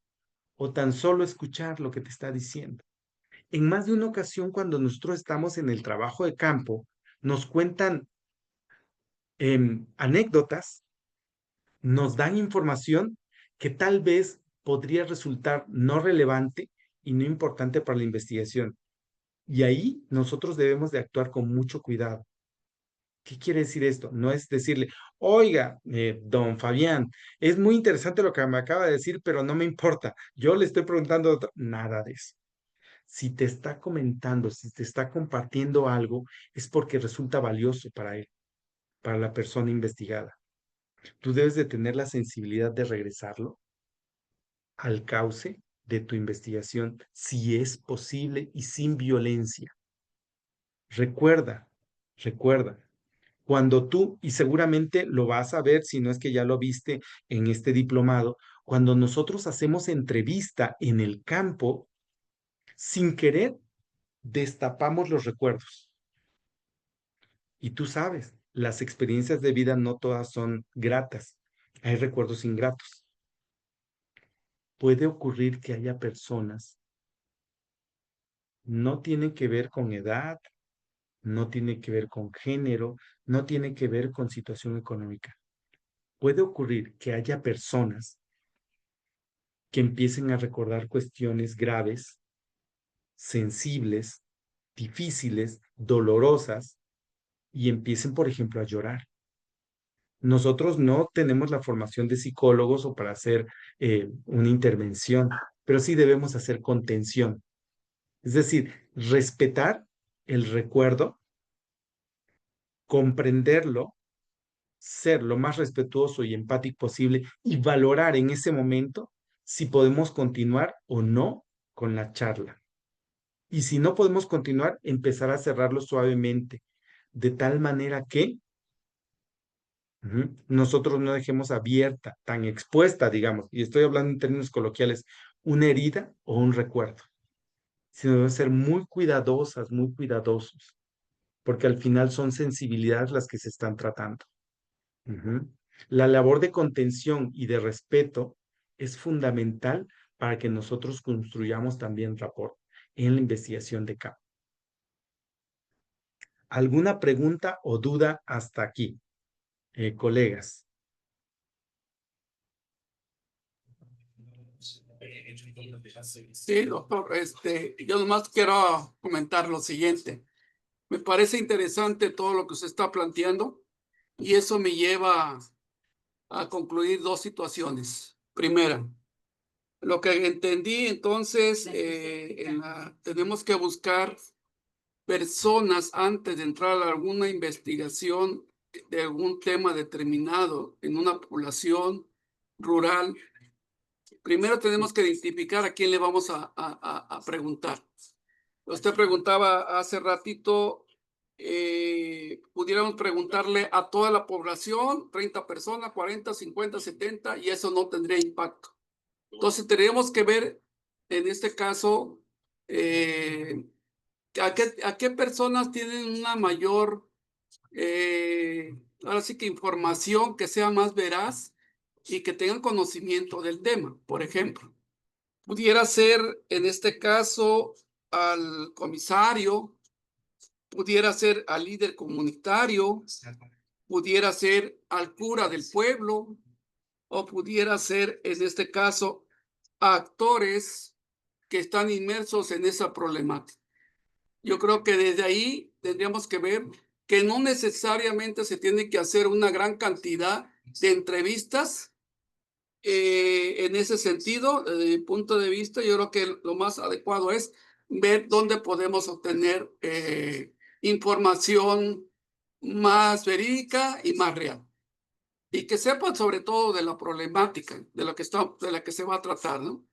o tan solo escuchar lo que te está diciendo. En más de una ocasión, cuando nosotros estamos en el trabajo de campo, nos cuentan anécdotas, nos dan información que tal vez podría resultar no relevante y no importante para la investigación. Y ahí nosotros debemos de actuar con mucho cuidado. ¿Qué quiere decir esto? No es decirle, oiga, don Fabián, es muy interesante lo que me acaba de decir, pero no me importa. Yo le estoy preguntando nada de eso. Si te está comentando, si te está compartiendo algo, es porque resulta valioso para él, para la persona investigada. Tú debes de tener la sensibilidad de regresarlo al cauce de tu investigación si es posible y sin violencia. Recuerda, recuerda, cuando tú, y seguramente lo vas a ver si no es que ya lo viste en este diplomado, cuando nosotros hacemos entrevista en el campo, sin querer, destapamos los recuerdos. Y tú sabes, las experiencias de vida no todas son gratas. Hay recuerdos ingratos. Puede ocurrir que haya personas, no tiene que ver con edad, no tiene que ver con género, no tiene que ver con situación económica. Puede ocurrir que haya personas que empiecen a recordar cuestiones graves, sensibles, difíciles, dolorosas, y empiecen, por ejemplo, a llorar. Nosotros no tenemos la formación de psicólogos o para hacer una intervención, pero sí debemos hacer contención. Es decir, respetar el recuerdo, comprenderlo, ser lo más respetuoso y empático posible y valorar en ese momento si podemos continuar o no con la charla. Y si no podemos continuar, empezar a cerrarlo suavemente, de tal manera que nosotros no dejemos abierta, tan expuesta, digamos, y estoy hablando en términos coloquiales, una herida o un recuerdo, sino debemos ser muy cuidadosas, muy cuidadosos, porque al final son sensibilidades las que se están tratando. La labor de contención y de respeto es fundamental para que nosotros construyamos también rapport en la investigación de campo. ¿Alguna pregunta o duda hasta aquí, colegas?
Sí, doctor, yo nomás quiero comentar lo siguiente. Me parece interesante todo lo que usted está planteando y eso me lleva a concluir dos situaciones. Primera, lo que entendí entonces, tenemos que buscar personas antes de entrar a alguna investigación de algún tema determinado en una población rural. Primero tenemos que identificar a quién le vamos a preguntar. Usted preguntaba hace ratito, pudiéramos preguntarle a toda la población, 30 personas, 40, 50, 70, y eso no tendría impacto. Entonces, tendríamos que ver, en este caso, a qué personas tienen una mayor, ahora sí que información que sea más veraz y que tengan conocimiento del tema. Por ejemplo, pudiera ser, en este caso, al comisario, pudiera ser al líder comunitario, pudiera ser al cura del pueblo, o pudiera ser, en este caso, a actores que están inmersos en esa problemática. Yo creo que desde ahí tendríamos que ver que no necesariamente se tiene que hacer una gran cantidad de entrevistas. En ese sentido, desde mi punto de vista, yo creo que lo más adecuado es ver dónde podemos obtener información más verídica y más real. Y que sepan sobre todo de la problemática de la que se va a tratar, ¿no?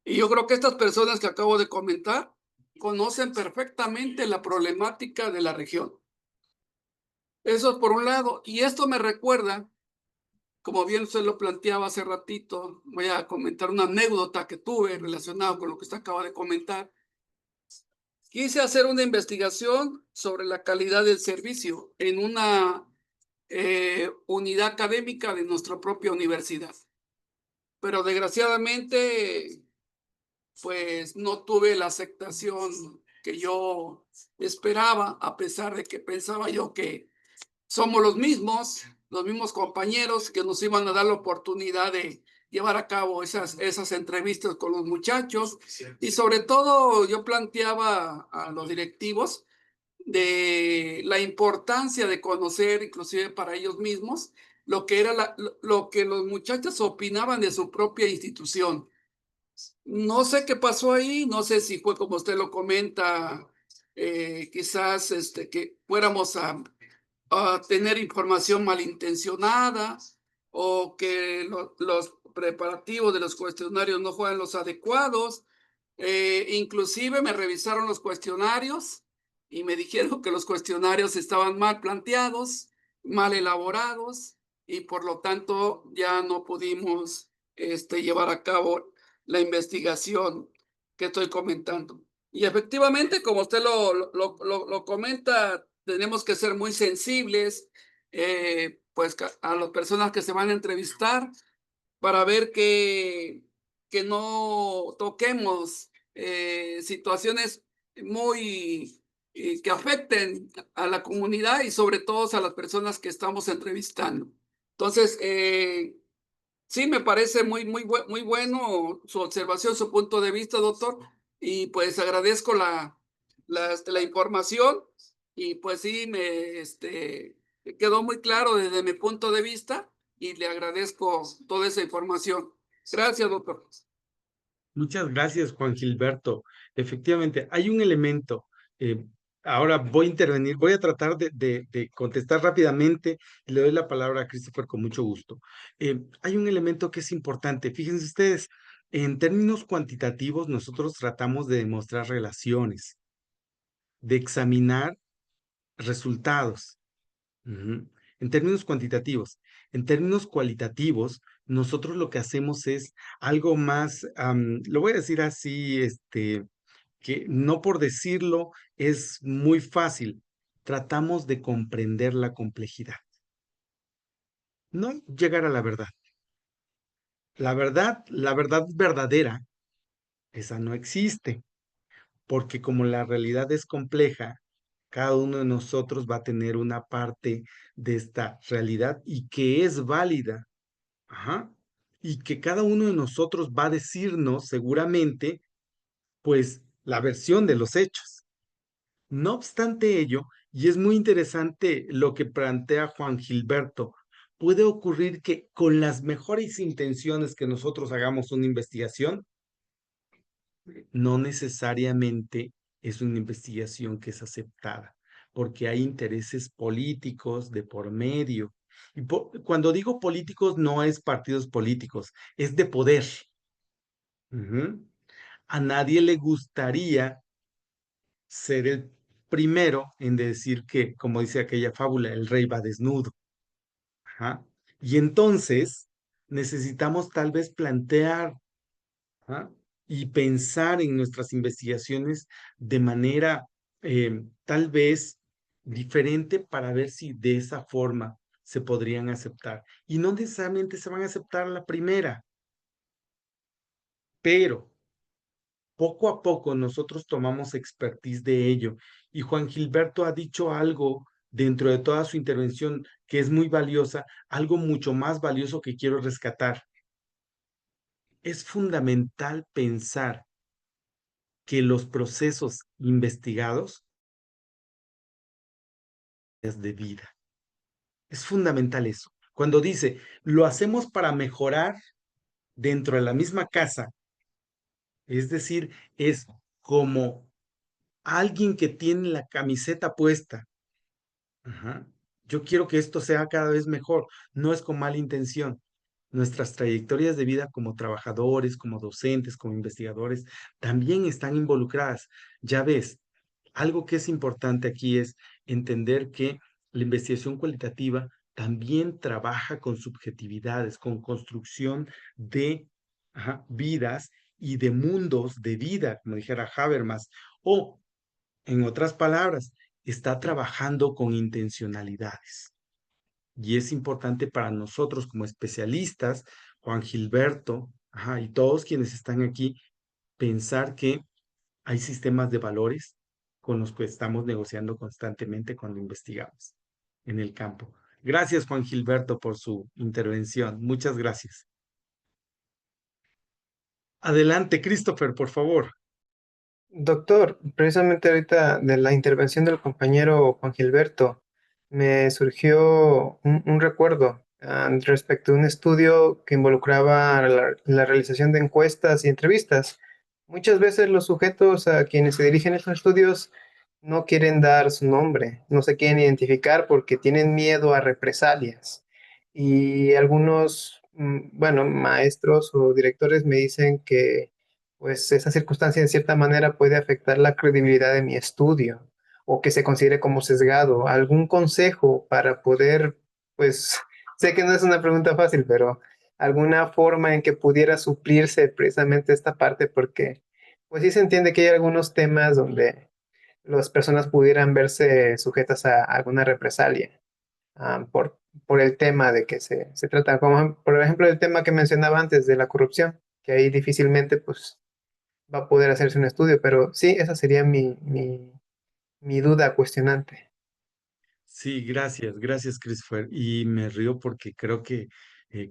Y yo creo que estas personas que acabo de comentar conocen perfectamente la problemática de la región. Eso por un lado. Y esto me recuerda, como bien usted lo planteaba hace ratito, voy a comentar una anécdota que tuve relacionada con lo que usted acaba de comentar. Quise hacer una investigación sobre la calidad del servicio en una unidad académica de nuestra propia universidad. Pero desgraciadamente, pues no tuve la aceptación que yo esperaba, a pesar de que pensaba yo que somos los mismos compañeros que nos iban a dar la oportunidad de llevar a cabo esas entrevistas con los muchachos. Y sobre todo yo planteaba a los directivos de la importancia de conocer, inclusive para ellos mismos, lo que era lo que los muchachos opinaban de su propia institución. No sé qué pasó ahí, no sé si fue como usted lo comenta, quizás que fuéramos a tener información malintencionada o que los preparativos de los cuestionarios no fueran los adecuados. Inclusive me revisaron los cuestionarios y me dijeron que los cuestionarios estaban mal planteados, mal elaborados, y por lo tanto ya no pudimos llevar a cabo la investigación que estoy comentando. Y efectivamente, como usted lo comenta, tenemos que ser muy sensibles, pues a las personas que se van a entrevistar, para ver que no toquemos situaciones muy que afecten a la comunidad y sobre todo a las personas que estamos entrevistando. Entonces, sí, me parece muy bueno su observación, su punto de vista, doctor, y pues agradezco la información y pues sí, quedó muy claro desde mi punto de vista y le agradezco toda esa información. Gracias, doctor.
Muchas gracias, Juan Gilberto. Efectivamente, hay un elemento. eh, Ahora voy a intervenir, voy a tratar de contestar rápidamente y le doy la palabra a Christopher con mucho gusto. Hay un elemento que es importante. Fíjense ustedes, en términos cuantitativos, nosotros tratamos de demostrar relaciones, de examinar resultados. Ujú. En términos cuantitativos. En términos cualitativos, nosotros lo que hacemos es algo más, lo voy a decir así, que no por decirlo es muy fácil. Tratamos de comprender la complejidad, no llegar a la verdad. La verdad verdadera, esa no existe, porque como la realidad es compleja, cada uno de nosotros va a tener una parte de esta realidad y que es válida. Ajá. Y que cada uno de nosotros va a decirnos seguramente, pues, la versión de los hechos. No obstante ello, y es muy interesante lo que plantea Juan Gilberto, puede ocurrir que con las mejores intenciones que nosotros hagamos una investigación, no necesariamente es una investigación que es aceptada, porque hay intereses políticos de por medio. Y cuando digo políticos, no es partidos políticos, es de poder. Ujú. A nadie le gustaría ser el primero en decir que, como dice aquella fábula, el rey va desnudo. Ajá. Y entonces necesitamos tal vez plantear, ¿ah?, y pensar en nuestras investigaciones de manera tal vez diferente para ver si de esa forma se podrían aceptar. Y no necesariamente se van a aceptar a la primera, pero poco a poco nosotros tomamos expertise de ello. Y Juan Gilberto ha dicho algo dentro de toda su intervención que es muy valiosa, algo mucho más valioso que quiero rescatar. Es fundamental pensar que los procesos investigados es de vida. Es fundamental eso. Cuando dice, lo hacemos para mejorar dentro de la misma casa, es decir, es como alguien que tiene la camiseta puesta. Ajá. Yo quiero que esto sea cada vez mejor, no es con mala intención. Nuestras trayectorias de vida como trabajadores, como docentes, como investigadores, también están involucradas. Ya ves, algo que es importante aquí es entender que la investigación cualitativa también trabaja con subjetividades, con construcción de vidas y de mundos de vida, como dijera Habermas, o en otras palabras, está trabajando con intencionalidades. Y es importante para nosotros como especialistas, Juan Gilberto, y todos quienes están aquí, pensar que hay sistemas de valores con los que estamos negociando constantemente cuando investigamos en el campo. Gracias, Juan Gilberto, por su intervención. Muchas gracias. Adelante, Christopher, por favor.
Doctor, precisamente ahorita de la intervención del compañero Juan Gilberto, me surgió un recuerdo respecto a un estudio que involucraba la realización de encuestas y entrevistas. Muchas veces los sujetos a quienes se dirigen estos estudios no quieren dar su nombre, no se quieren identificar porque tienen miedo a represalias. Y algunos bueno, maestros o directores me dicen que pues esa circunstancia de cierta manera puede afectar la credibilidad de mi estudio o que se considere como sesgado. ¿Algún consejo para poder, pues, sé que no es una pregunta fácil, pero alguna forma en que pudiera suplirse precisamente esta parte? Porque pues sí se entiende que hay algunos temas donde las personas pudieran verse sujetas a alguna represalia, por el tema de que se trata, como por ejemplo el tema que mencionaba antes de la corrupción, que ahí difícilmente pues va a poder hacerse un estudio, pero sí, esa sería mi duda cuestionante.
Sí, gracias, Christopher. Y me río porque creo que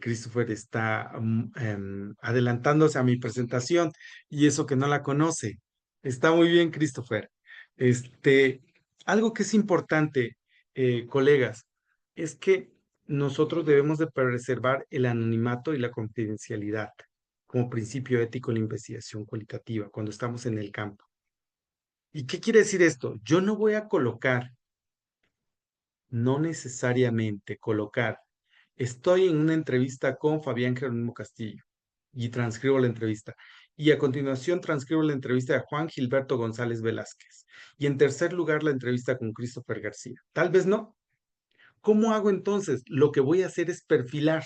Christopher está adelantándose a mi presentación y eso que no la conoce. Está muy bien, Christopher. Este, algo que es importante, colegas, es que nosotros debemos de preservar el anonimato y la confidencialidad como principio ético en la investigación cualitativa cuando estamos en el campo. ¿Y qué quiere decir esto? Yo no voy a colocar, no necesariamente colocar, estoy en una entrevista con Fabián Jerónimo Castillo y transcribo la entrevista. Y a continuación transcribo la entrevista de Juan Gilberto González Velázquez. Y en tercer lugar, la entrevista con Christopher García. Tal vez no. ¿Cómo hago entonces? Lo que voy a hacer es perfilar.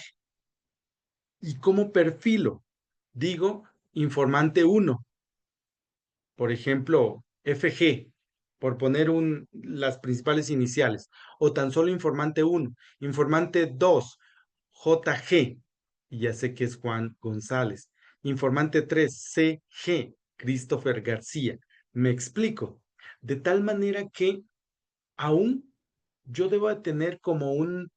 ¿Y cómo perfilo? Digo, informante 1, por ejemplo, FG, por poner las principales iniciales, o tan solo informante 1, informante 2, JG, y ya sé que es Juan González, informante 3, CG, Christopher García. Me explico, de tal manera que aún yo debo de tener como un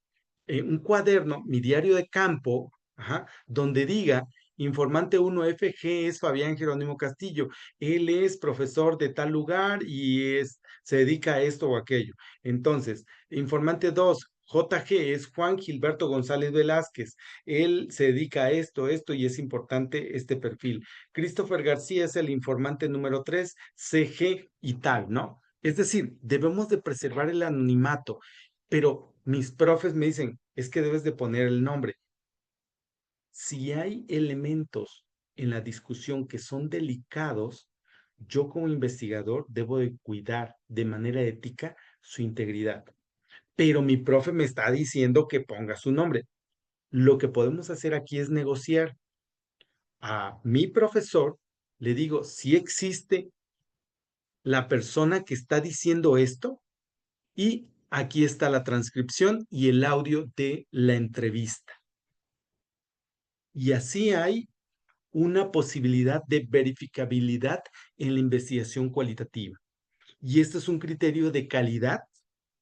cuaderno, mi diario de campo, ajá, donde diga, informante 1 FG es Fabián Jerónimo Castillo, él es profesor de tal lugar y se dedica a esto o aquello. Entonces, informante 2, JG es Juan Gilberto González Velázquez, él se dedica a esto y es importante este perfil. Christopher García es el informante número 3, CG y tal, ¿no? Es decir, debemos de preservar el anonimato, pero mis profes me dicen, es que debes de poner el nombre. Si hay elementos en la discusión que son delicados, yo como investigador debo de cuidar de manera ética su integridad. Pero mi profe me está diciendo que ponga su nombre. Lo que podemos hacer aquí es negociar. A mi profesor le digo, si existe la persona que está diciendo esto, y aquí está la transcripción y el audio de la entrevista. Y así hay una posibilidad de verificabilidad en la investigación cualitativa. Y este es un criterio de calidad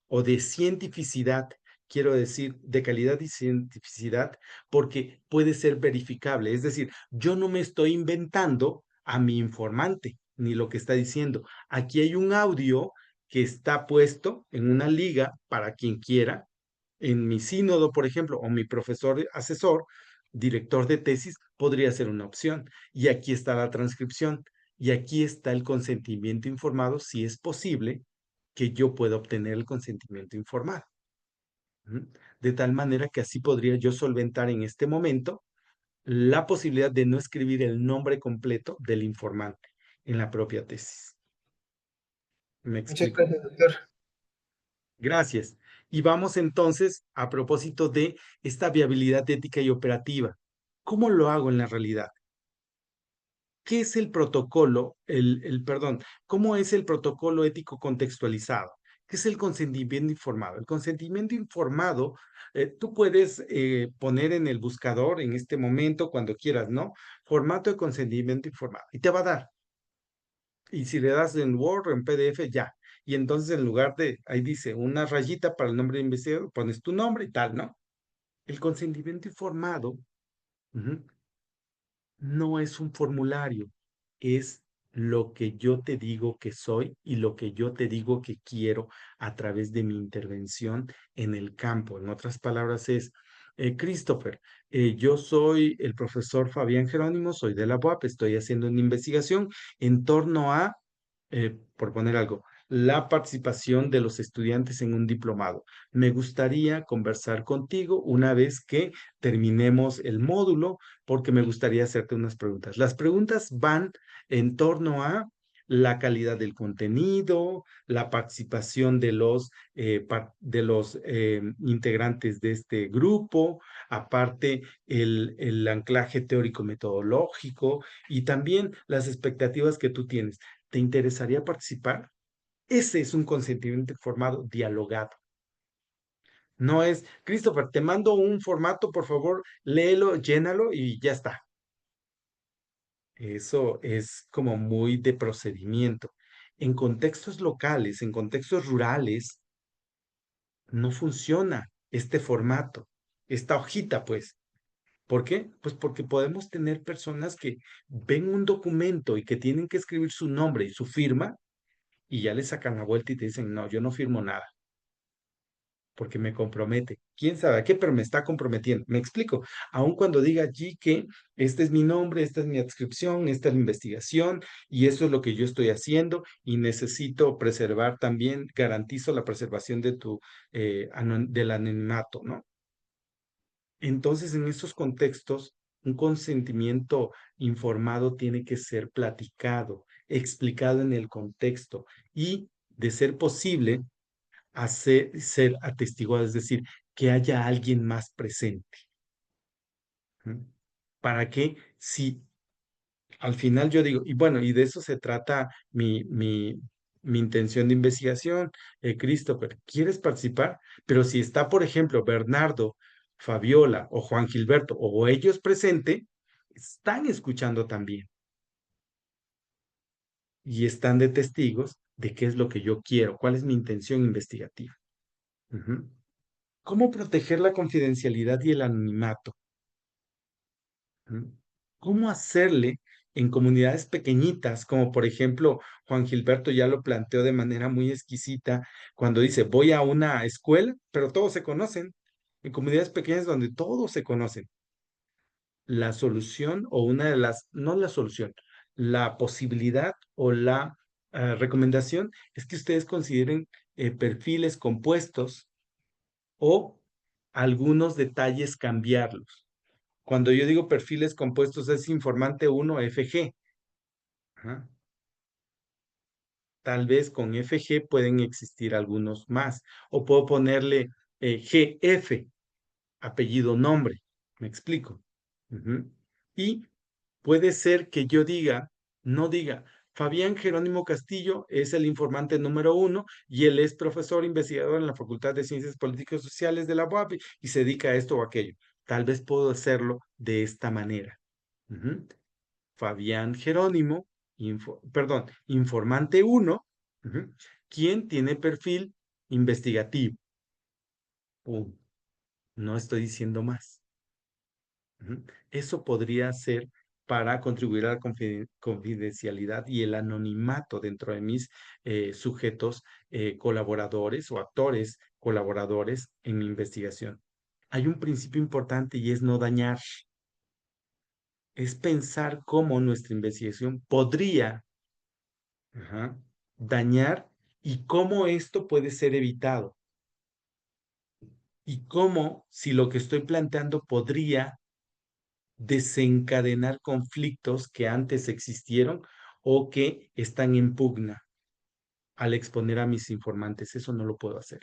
o de cientificidad, quiero decir, de calidad y cientificidad, porque puede ser verificable. Es decir, yo no me estoy inventando a mi informante, ni lo que está diciendo. Aquí hay un audio que está puesto en una liga para quien quiera, en mi sínodo, por ejemplo, o mi profesor asesor, director de tesis, podría ser una opción. Y aquí está la transcripción. Y aquí está el consentimiento informado, si es posible que yo pueda obtener el consentimiento informado. De tal manera que así podría yo solventar en este momento la posibilidad de no escribir el nombre completo del informante en la propia tesis. ¿Me
Muchas
explico?
gracias, doctor.
Gracias. Y vamos entonces a propósito de esta viabilidad ética y operativa. ¿Cómo lo hago en la realidad? ¿Qué es el protocolo, perdón, cómo es el protocolo ético contextualizado? ¿Qué es el consentimiento informado? El consentimiento informado, tú puedes poner en el buscador en este momento, cuando quieras, ¿no? Formato de consentimiento informado y te va a dar. Y si le das en Word o en PDF, ya. Y entonces en lugar de, ahí dice, una rayita para el nombre de investigador, pones tu nombre y tal, ¿no? El consentimiento informado, ujú, no es un formulario, es lo que yo te digo que soy y lo que yo te digo que quiero a través de mi intervención en el campo. En otras palabras es, Christopher, yo soy el profesor Fabián Jerónimo, soy de la UAP, estoy haciendo una investigación en torno a, por poner algo, la participación de los estudiantes en un diplomado. Me gustaría conversar contigo una vez que terminemos el módulo, porque me gustaría hacerte unas preguntas. Las preguntas van en torno a la calidad del contenido, la participación de los integrantes de este grupo, aparte el anclaje teórico-metodológico y también las expectativas que tú tienes. ¿Te interesaría participar? Ese es un consentimiento informado, dialogado. No es, Christopher, te mando un formato, por favor, léelo, llénalo y ya está. Eso es como muy de procedimiento. En contextos locales, en contextos rurales, no funciona este formato, esta hojita, pues. ¿Por qué? Pues porque podemos tener personas que ven un documento y que tienen que escribir su nombre y su firma y ya le sacan la vuelta y te dicen, no, yo no firmo nada porque me compromete. ¿Quién sabe a qué? Pero me está comprometiendo. Me explico. Aun cuando diga allí que este es mi nombre, esta es mi adscripción, esta es la investigación y eso es lo que yo estoy haciendo y necesito preservar también, garantizo la preservación de del anonimato, ¿no? Entonces, en estos contextos, un consentimiento informado tiene que ser platicado, explicado en el contexto y, de ser posible, ser atestiguado, es decir, que haya alguien más presente. ¿Mm? Para que si al final yo digo, y bueno, y de eso se trata mi intención de investigación, Christopher, ¿quieres participar? Pero si está, por ejemplo, Bernardo, Fabiola o Juan Gilberto o ellos presente, están escuchando también y están de testigos de qué es lo que yo quiero, cuál es mi intención investigativa. Ujú. ¿Cómo proteger la confidencialidad y el anonimato? ¿Mm? ¿Cómo hacerle en comunidades pequeñitas, como por ejemplo Juan Gilberto ya lo planteó de manera muy exquisita cuando dice, voy a una escuela, pero todos se conocen, en comunidades pequeñas donde todos se conocen? La solución o una de las, no la solución, la posibilidad o la recomendación es que ustedes consideren perfiles compuestos o algunos detalles cambiarlos. Cuando yo digo perfiles compuestos es informante 1 FG. Ajá. Tal vez con FG pueden existir algunos más. O puedo ponerle GF, apellido, nombre. ¿Me explico? Ujú. Y puede ser que yo diga, no diga, Fabián Jerónimo Castillo es el informante número 1 y él es profesor investigador en la Facultad de Ciencias Políticas y Sociales de la UAP y se dedica a esto o aquello. Tal vez puedo hacerlo de esta manera. Ujú. Fabián Jerónimo, perdón, informante 1, quien tiene perfil investigativo. No estoy diciendo más. Eso podría ser para contribuir a la confidencialidad y el anonimato dentro de mis sujetos colaboradores o actores colaboradores en mi investigación. Hay un principio importante y es no dañar. Es pensar cómo nuestra investigación podría dañar y cómo esto puede ser evitado. Y cómo, si lo que estoy planteando podría desencadenar conflictos que antes existieron o que están en pugna al exponer a mis informantes. Eso no lo puedo hacer.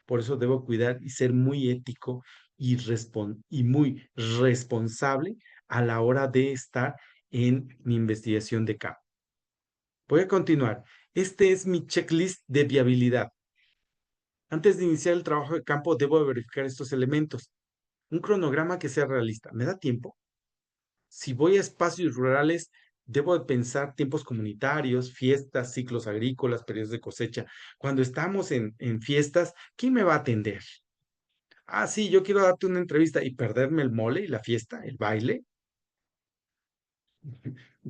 Por eso debo cuidar y ser muy ético y muy responsable a la hora de estar en mi investigación de campo. Voy a continuar. Este es mi checklist de viabilidad. Antes de iniciar el trabajo de campo, debo verificar estos elementos. Un cronograma que sea realista. ¿Me da tiempo? Si voy a espacios rurales, debo de pensar tiempos comunitarios, fiestas, ciclos agrícolas, periodos de cosecha. Cuando estamos en fiestas, ¿quién me va a atender? Ah, sí, yo quiero darte una entrevista y perderme el mole y la fiesta, el baile.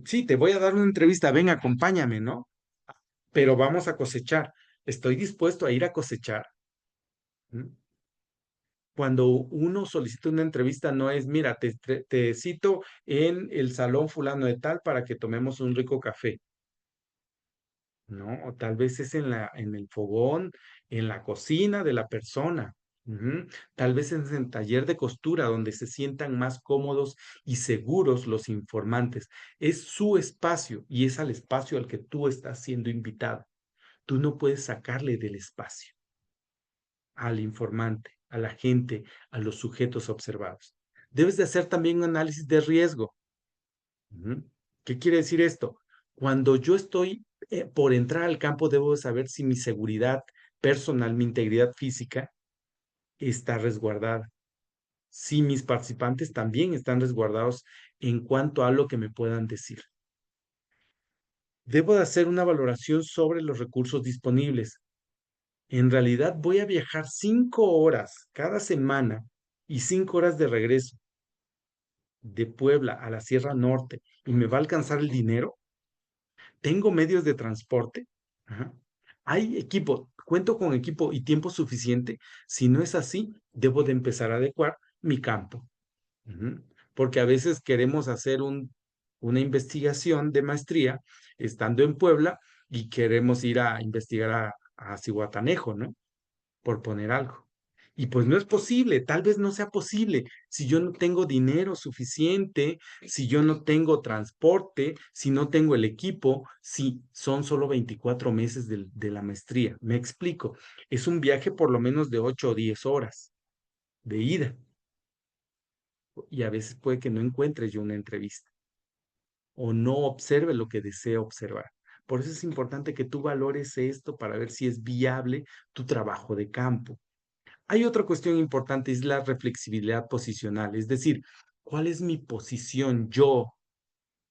Sí, te voy a dar una entrevista, ven, acompáñame, ¿no? Pero vamos a cosechar. ¿Estoy dispuesto a ir a cosechar? ¿Mm? Cuando uno solicita una entrevista, no es, mira, te cito en el salón fulano de tal para que tomemos un rico café. ¿no? O tal vez es en el fogón, en la cocina de la persona. Ujú. Tal vez es en el taller de costura donde se sientan más cómodos y seguros los informantes. Es su espacio y es al espacio al que tú estás siendo invitado. Tú no puedes sacarle del espacio al informante, a la gente, a los sujetos observados. Debes de hacer también un análisis de riesgo. Ujú. ¿Qué quiere decir esto? Cuando yo estoy por entrar al campo, debo de saber si mi seguridad personal, mi integridad física está resguardada. Si mis participantes también están resguardados en cuanto a lo que me puedan decir. Debo de hacer una valoración sobre los recursos disponibles. En realidad voy a viajar 5 horas cada semana y 5 horas de regreso de Puebla a la Sierra Norte y me va a alcanzar el dinero. ¿Tengo medios de transporte? Ajá. ¿Hay equipo? ¿Cuento con equipo y tiempo suficiente? Si no es así, debo de empezar a adecuar mi campo. Ujú. Porque a veces queremos hacer una investigación de maestría estando en Puebla y queremos ir a investigar a Zihuatanejo, ¿no? Por poner algo. Y pues no es posible, tal vez no sea posible si yo no tengo dinero suficiente, si yo no tengo transporte, si no tengo el equipo, si son solo 24 meses de la maestría. Me explico, es un viaje por lo menos de 8 o 10 horas de ida y a veces puede que no encuentre yo una entrevista o no observe lo que deseo observar. Por eso es importante que tú valores esto para ver si es viable tu trabajo de campo. Hay otra cuestión importante, es la reflexibilidad posicional, es decir, ¿cuál es mi posición yo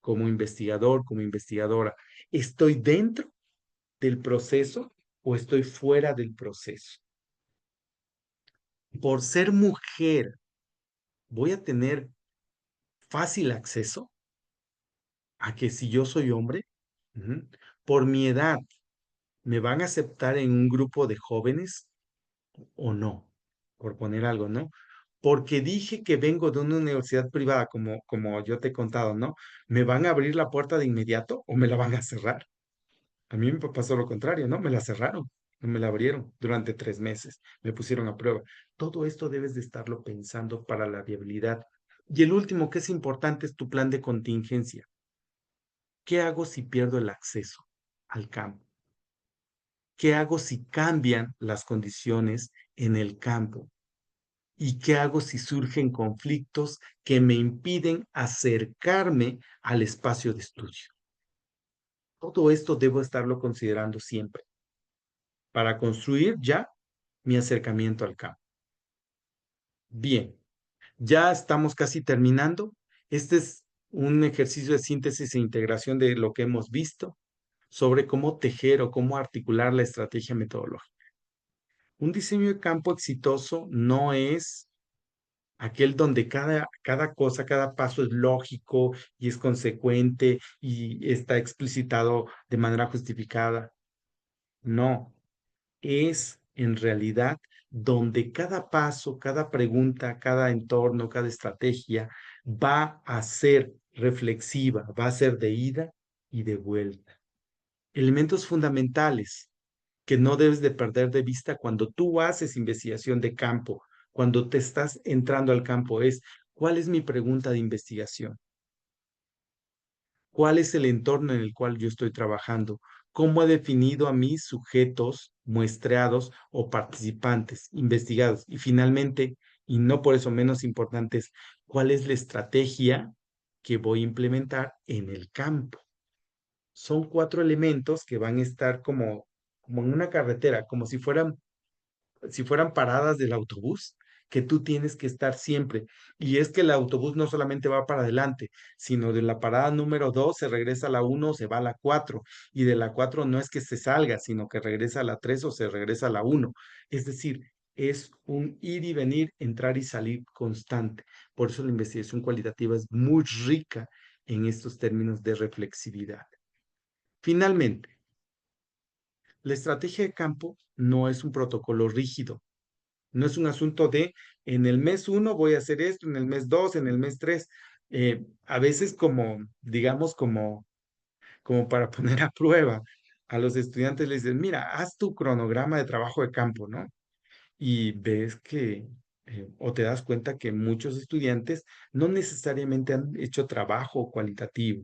como investigador, como investigadora? ¿Estoy dentro del proceso o estoy fuera del proceso? Por ser mujer, ¿voy a tener fácil acceso a que si yo soy hombre? Ujú. Por mi edad, ¿me van a aceptar en un grupo de jóvenes o no? Por poner algo, ¿no? Porque dije que vengo de una universidad privada, como yo te he contado, ¿no? ¿Me van a abrir la puerta de inmediato o me la van a cerrar? A mí me pasó lo contrario, ¿no? Me la cerraron, no me la abrieron durante 3 meses, me pusieron a prueba. Todo esto debes de estarlo pensando para la viabilidad. Y el último que es importante es tu plan de contingencia. ¿Qué hago si pierdo el acceso al campo? ¿Qué hago si cambian las condiciones en el campo? ¿Y qué hago si surgen conflictos que me impiden acercarme al espacio de estudio? Todo esto debo estarlo considerando siempre para construir ya mi acercamiento al campo. Bien, ya estamos casi terminando. Este es un ejercicio de síntesis e integración de lo que hemos visto sobre cómo tejer o cómo articular la estrategia metodológica. Un diseño de campo exitoso no es aquel donde cada cosa, cada paso es lógico y es consecuente y está explicitado de manera justificada. No, es en realidad donde cada paso, cada pregunta, cada entorno, cada estrategia va a ser reflexiva, va a ser de ida y de vuelta. Elementos fundamentales que no debes de perder de vista cuando tú haces investigación de campo, cuando te estás entrando al campo, es ¿cuál es mi pregunta de investigación? ¿Cuál es el entorno en el cual yo estoy trabajando? ¿Cómo he definido a mis sujetos muestreados o participantes investigados? Y finalmente, y no por eso menos importante, es ¿cuál es la estrategia que voy a implementar en el campo? Son 4 elementos que van a estar como en una carretera, como si fueran paradas del autobús, que tú tienes que estar siempre. Y es que el autobús no solamente va para adelante, sino de la parada número 2 se regresa a la 1 o se va a la 4. Y de la 4 no es que se salga, sino que regresa a la 3 o se regresa a la 1. Es decir, es un ir y venir, entrar y salir constante. Por eso la investigación cualitativa es muy rica en estos términos de reflexividad. Finalmente, la estrategia de campo no es un protocolo rígido, no es un asunto de en el mes 1 voy a hacer esto, en el mes 2, en el mes 3. A veces como, digamos, como para poner a prueba. a los estudiantes les dicen, mira, haz tu cronograma de trabajo de campo, ¿no? Y ves que, o te das cuenta que muchos estudiantes no necesariamente han hecho trabajo cualitativo,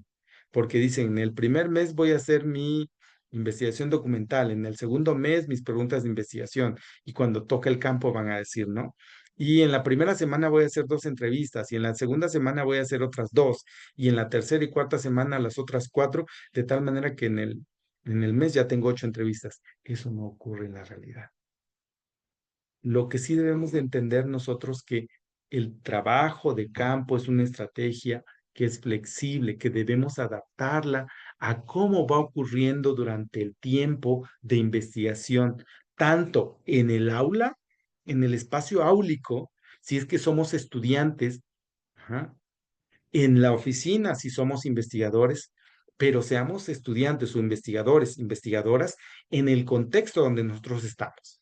porque dicen, en el primer mes voy a hacer mi investigación documental, en el segundo mes mis preguntas de investigación, y cuando toca el campo van a decir, ¿no? Y en la primera semana voy a hacer 2 entrevistas, y en la segunda semana voy a hacer otras 2, y en la tercera y cuarta semana las otras 4, de tal manera que en el mes ya tengo 8 entrevistas. Eso no ocurre en la realidad. Lo que sí debemos de entender nosotros que el trabajo de campo es una estrategia que es flexible, que debemos adaptarla a cómo va ocurriendo durante el tiempo de investigación, tanto en el aula, en el espacio áulico, si es que somos estudiantes, ajá, en la oficina, si somos investigadores, pero seamos estudiantes o investigadores, investigadoras, en el contexto donde nosotros estamos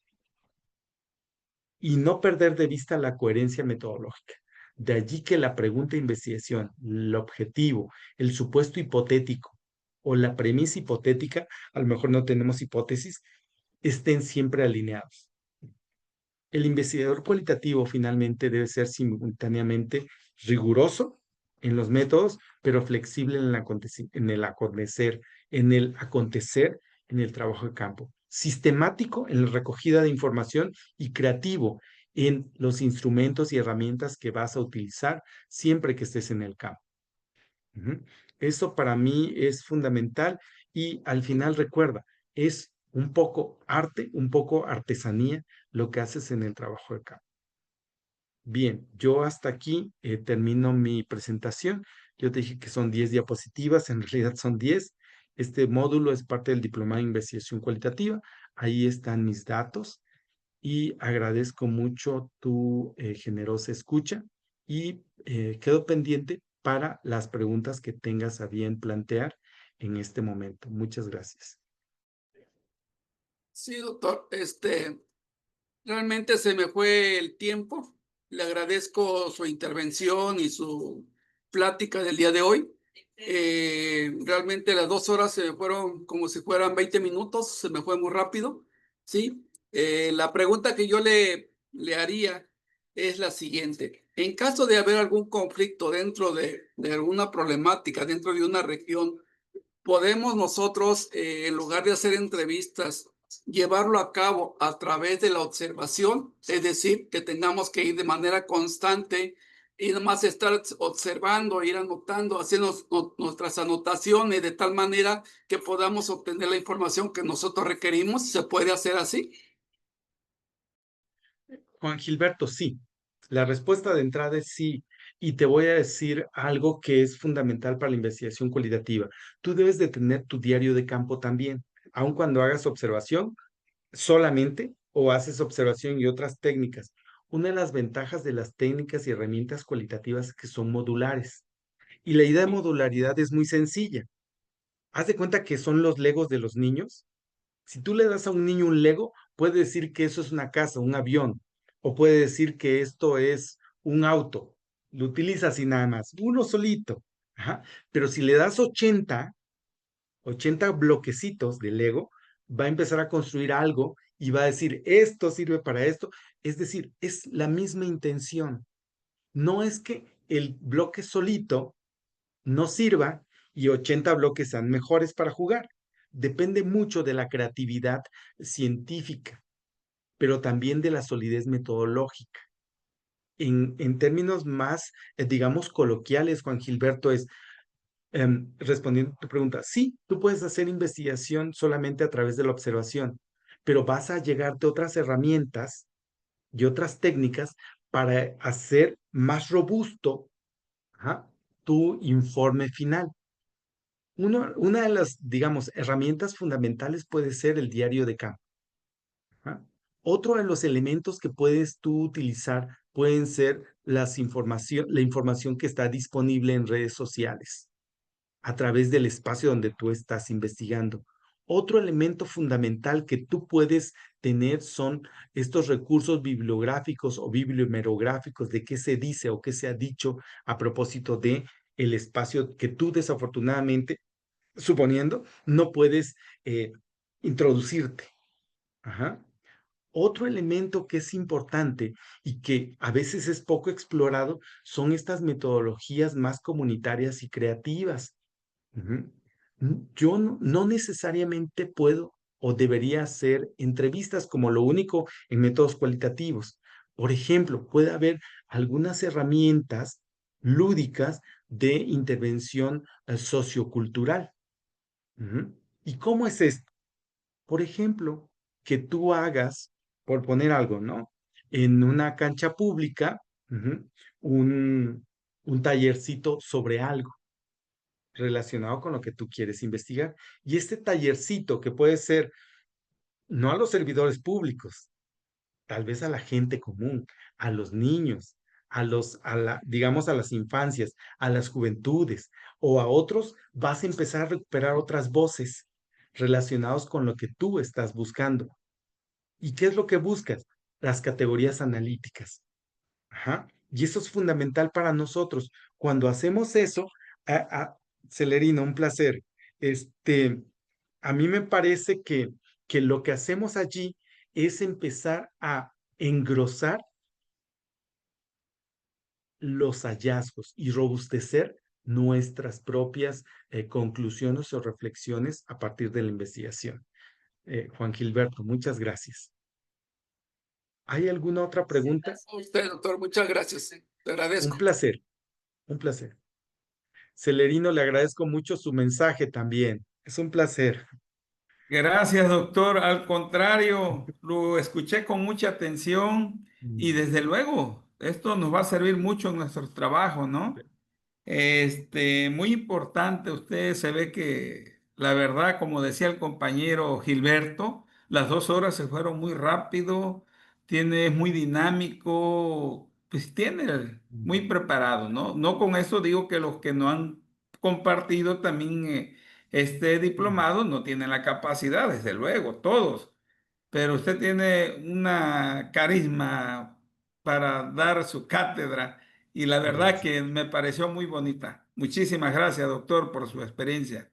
y no perder de vista la coherencia metodológica. De allí que la pregunta de investigación, el objetivo, el supuesto hipotético o la premisa hipotética, a lo mejor no tenemos hipótesis, estén siempre alineados. El investigador cualitativo finalmente debe ser simultáneamente riguroso en los métodos, pero flexible en el acontecer, en el trabajo de campo, sistemático en la recogida de información y creativo en los instrumentos y herramientas que vas a utilizar siempre que estés en el campo. Eso para mí es fundamental y al final recuerda, es un poco arte, un poco artesanía lo que haces en el trabajo de campo. Bien, yo hasta aquí termino mi presentación. Yo te dije que son 10 diapositivas, en realidad son 10. Este módulo es parte del Diplomado de Investigación Cualitativa. Ahí están mis datos y agradezco mucho tu generosa escucha y quedo pendiente para las preguntas que tengas a bien plantear en este momento. Muchas gracias.
Sí, doctor, realmente se me fue el tiempo. Le agradezco su intervención y su plática del día de hoy. Realmente las 2 horas se me fueron como si fueran 20 minutos, se me fue muy rápido, ¿sí? La pregunta que yo le haría es la siguiente. En caso de haber algún conflicto dentro de alguna problemática, dentro de una región, ¿podemos nosotros, en lugar de hacer entrevistas, llevarlo a cabo a través de la observación? Es decir, que tengamos que ir de manera constante y nomás estar observando, ir anotando, haciendo nuestras anotaciones de tal manera que podamos obtener la información que nosotros requerimos. ¿Se puede hacer así?
Juan Gilberto, sí. La respuesta de entrada es sí. Y te voy a decir algo que es fundamental para la investigación cualitativa. Tú debes de tener tu diario de campo también, aun cuando hagas observación solamente o haces observación y otras técnicas. Una de las ventajas de las técnicas y herramientas cualitativas es que son modulares. Y la idea de modularidad es muy sencilla. Haz de cuenta que son los legos de los niños. Si tú le das a un niño un Lego, puede decir que eso es una casa, un avión, o puede decir que esto es un auto. Lo utiliza así nada más, uno solito. Ajá. Pero si le das 80 bloquecitos de Lego, va a empezar a construir algo y va a decir, esto sirve para esto. Es decir, es la misma intención. No es que el bloque solito no sirva y 80 bloques sean mejores para jugar. Depende mucho de la creatividad científica, pero también de la solidez metodológica. En términos más, digamos, coloquiales, Juan Gilberto, respondiendo a tu pregunta, sí, tú puedes hacer investigación solamente a través de la observación, pero vas a llegarte otras herramientas y otras técnicas para hacer más robusto, ajá, tu informe final. Una de las, digamos, herramientas fundamentales puede ser el diario de campo. ¿Ah? Otro de los elementos que puedes tú utilizar pueden ser la información que está disponible en redes sociales a través del espacio donde tú estás investigando. Otro elemento fundamental que tú puedes tener son estos recursos bibliográficos o bibliomerográficos de qué se dice o qué se ha dicho a propósito de el espacio que tú desafortunadamente, suponiendo, no puedes introducirte. Ajá. Otro elemento que es importante y que a veces es poco explorado son estas metodologías más comunitarias y creativas. Ujú. Yo no necesariamente puedo o debería hacer entrevistas como lo único en métodos cualitativos. Por ejemplo, puede haber algunas herramientas lúdicas de intervención sociocultural. Ujú. ¿Y cómo es esto? Por ejemplo, que tú hagas, por poner algo, ¿no? En una cancha pública, ujú, un tallercito sobre algo relacionado con lo que tú quieres investigar. Y este tallercito que puede ser no a los servidores públicos, tal vez a la gente común, a los niños, digamos, a las infancias, a las juventudes o a otros, vas a empezar a recuperar otras voces relacionados con lo que tú estás buscando. ¿Y qué es lo que buscas? Las categorías analíticas. Ajá. Y eso es fundamental para nosotros. Cuando hacemos eso, Celerino, un placer. Este, a mí me parece que lo que hacemos allí es empezar a engrosar los hallazgos y robustecer nuestras propias conclusiones o reflexiones a partir de la investigación. Juan Gilberto, muchas gracias. ¿Hay alguna otra pregunta?
A usted, doctor, muchas gracias. Te
Un
agradezco.
placer, un placer. Celerino, le agradezco mucho su mensaje también. Es un placer.
Gracias, doctor. Al contrario, lo escuché con mucha atención y desde luego esto nos va a servir mucho en nuestro trabajo, ¿no? Muy importante. Usted se ve que la verdad, como decía el compañero Gilberto, las 2 horas se fueron muy rápido, es muy dinámico, pues tiene muy preparado, ¿no? No con eso digo que los que no han compartido también este diplomado no tienen la capacidad, desde luego, todos, pero usted tiene una carisma para dar su cátedra y la verdad
Gracias.
que me pareció muy bonita. Muchísimas gracias, doctor, por su experiencia.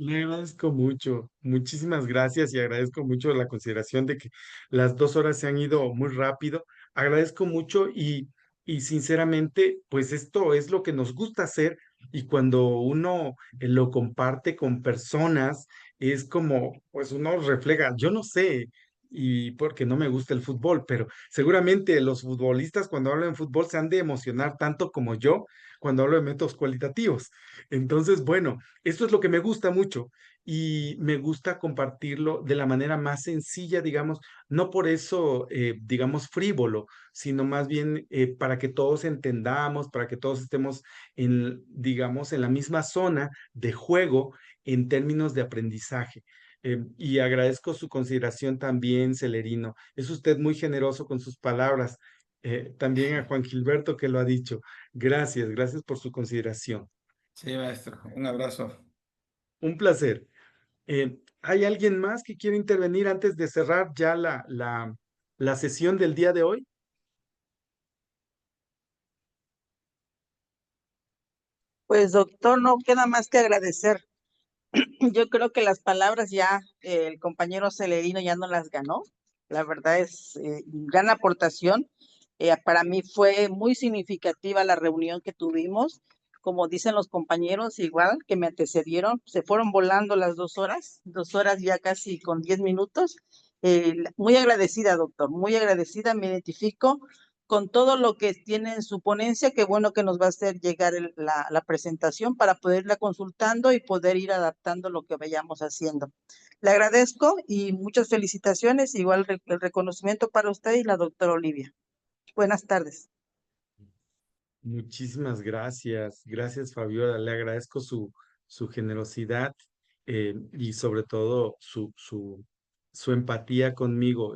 Le agradezco mucho, muchísimas gracias y agradezco mucho la consideración de que las 2 horas se han ido muy rápido. Agradezco mucho y sinceramente, pues esto es lo que nos gusta hacer y cuando uno lo comparte con personas, es como, pues uno refleja, yo no sé, y porque no me gusta el fútbol, pero seguramente los futbolistas cuando hablan de fútbol se han de emocionar tanto como yo cuando hablo de métodos cualitativos. Entonces, bueno. Esto es lo que me gusta mucho y me gusta compartirlo de la manera más sencilla, digamos, no por eso, digamos, frívolo, sino más bien para que todos entendamos, para que todos estemos digamos, en la misma zona de juego en términos de aprendizaje. Y agradezco su consideración también, Celerino. Es usted muy generoso con sus palabras. También a Juan Gilberto que lo ha dicho. Gracias, gracias por su consideración.
Sí, maestro, un abrazo.
Un placer. ¿Hay alguien más que quiera intervenir antes de cerrar ya la sesión del día de hoy?
Pues doctor, no queda más que agradecer. Yo creo que las palabras ya, el compañero Celerino ya no las ganó. La verdad es gran aportación. Para mí fue muy significativa la reunión que tuvimos. Como dicen los compañeros, igual que me antecedieron, se fueron volando las 2 horas, 2 horas ya casi con 10 minutos. Muy agradecida, doctor, muy agradecida, me identifico con todo lo que tiene en su ponencia. Qué bueno que nos va a hacer llegar la presentación para poderla consultando y poder ir adaptando lo que vayamos haciendo. Le agradezco y muchas felicitaciones, igual el reconocimiento para usted y la doctora Olivia. Buenas tardes.
Muchísimas gracias. Gracias, Fabiola. Le agradezco su generosidad y sobre todo su empatía conmigo.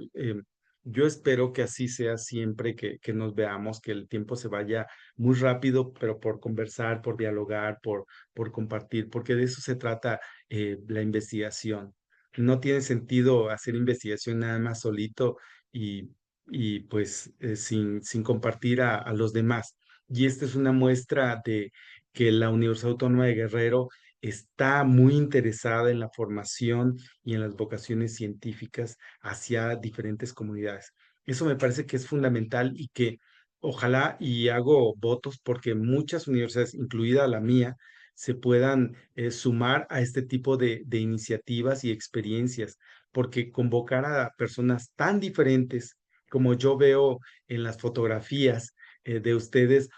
Yo espero que así sea siempre que nos veamos, que el tiempo se vaya muy rápido, pero por conversar, por dialogar, por compartir, porque de eso se trata la investigación. No tiene sentido hacer investigación nada más solito y, y pues sin compartir a los demás. Y esta es una muestra de que la Universidad Autónoma de Guerrero está muy interesada en la formación y en las vocaciones científicas hacia diferentes comunidades. Eso me parece que es fundamental y que ojalá y hago votos porque muchas universidades, incluida la mía, se puedan sumar a este tipo de iniciativas y experiencias, porque convocar a personas tan diferentes como yo veo en las fotografías de ustedes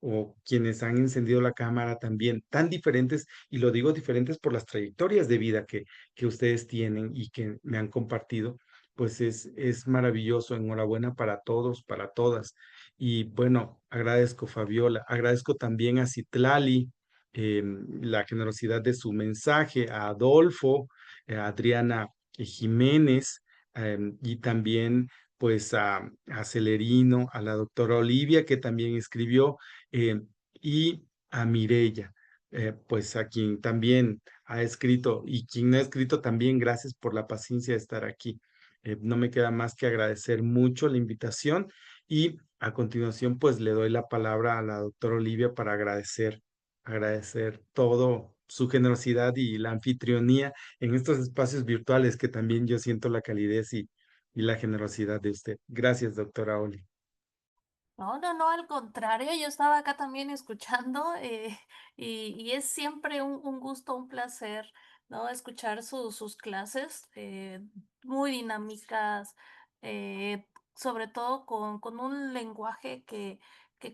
o quienes han encendido la cámara también, tan diferentes, y lo digo diferentes por las trayectorias de vida que ustedes tienen y que me han compartido, pues es maravilloso. Enhorabuena para todos, para todas. Y bueno, agradezco Fabiola, agradezco también a Citlali la generosidad de su mensaje, a Adolfo, a Adriana Jiménez, y también pues a Celerino, a la doctora Olivia, que también escribió, y a Mirella, pues a quien también ha escrito y quien no ha escrito también, gracias por la paciencia de estar aquí. No me queda más que agradecer mucho la invitación y a continuación pues le doy la palabra a la doctora Olivia para agradecer todo su generosidad y la anfitrionía en estos espacios virtuales que también yo siento la calidez y la generosidad de usted. Gracias, doctora Oli.
No, no, no, al contrario, yo estaba acá también escuchando y es siempre un gusto, un placer, ¿no? Escuchar sus clases muy dinámicas, sobre todo con un lenguaje que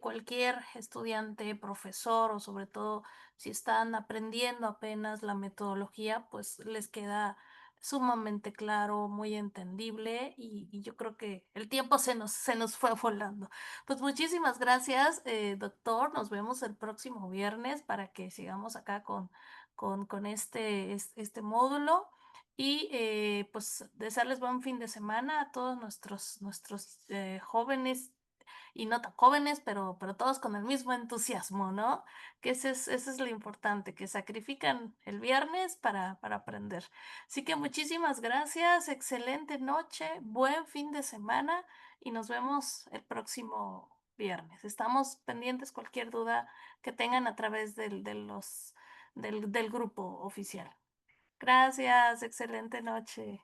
cualquier estudiante, profesor o sobre todo si están aprendiendo apenas la metodología, pues les queda sumamente claro, muy entendible y yo creo que el tiempo se nos fue volando. Pues muchísimas gracias, doctor. Nos vemos el próximo viernes para que sigamos acá con este módulo. Y pues desearles buen fin de semana a todos nuestros jóvenes y no tan jóvenes, pero todos con el mismo entusiasmo, ¿no? Que ese es lo importante, que sacrifican el viernes para aprender. Así que muchísimas gracias, excelente noche, buen fin de semana y nos vemos el próximo viernes. Estamos pendientes cualquier duda que tengan a través del grupo oficial. Gracias, excelente noche.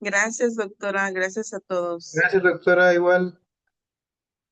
Gracias, doctora. Gracias a todos.
Gracias, doctora, igual.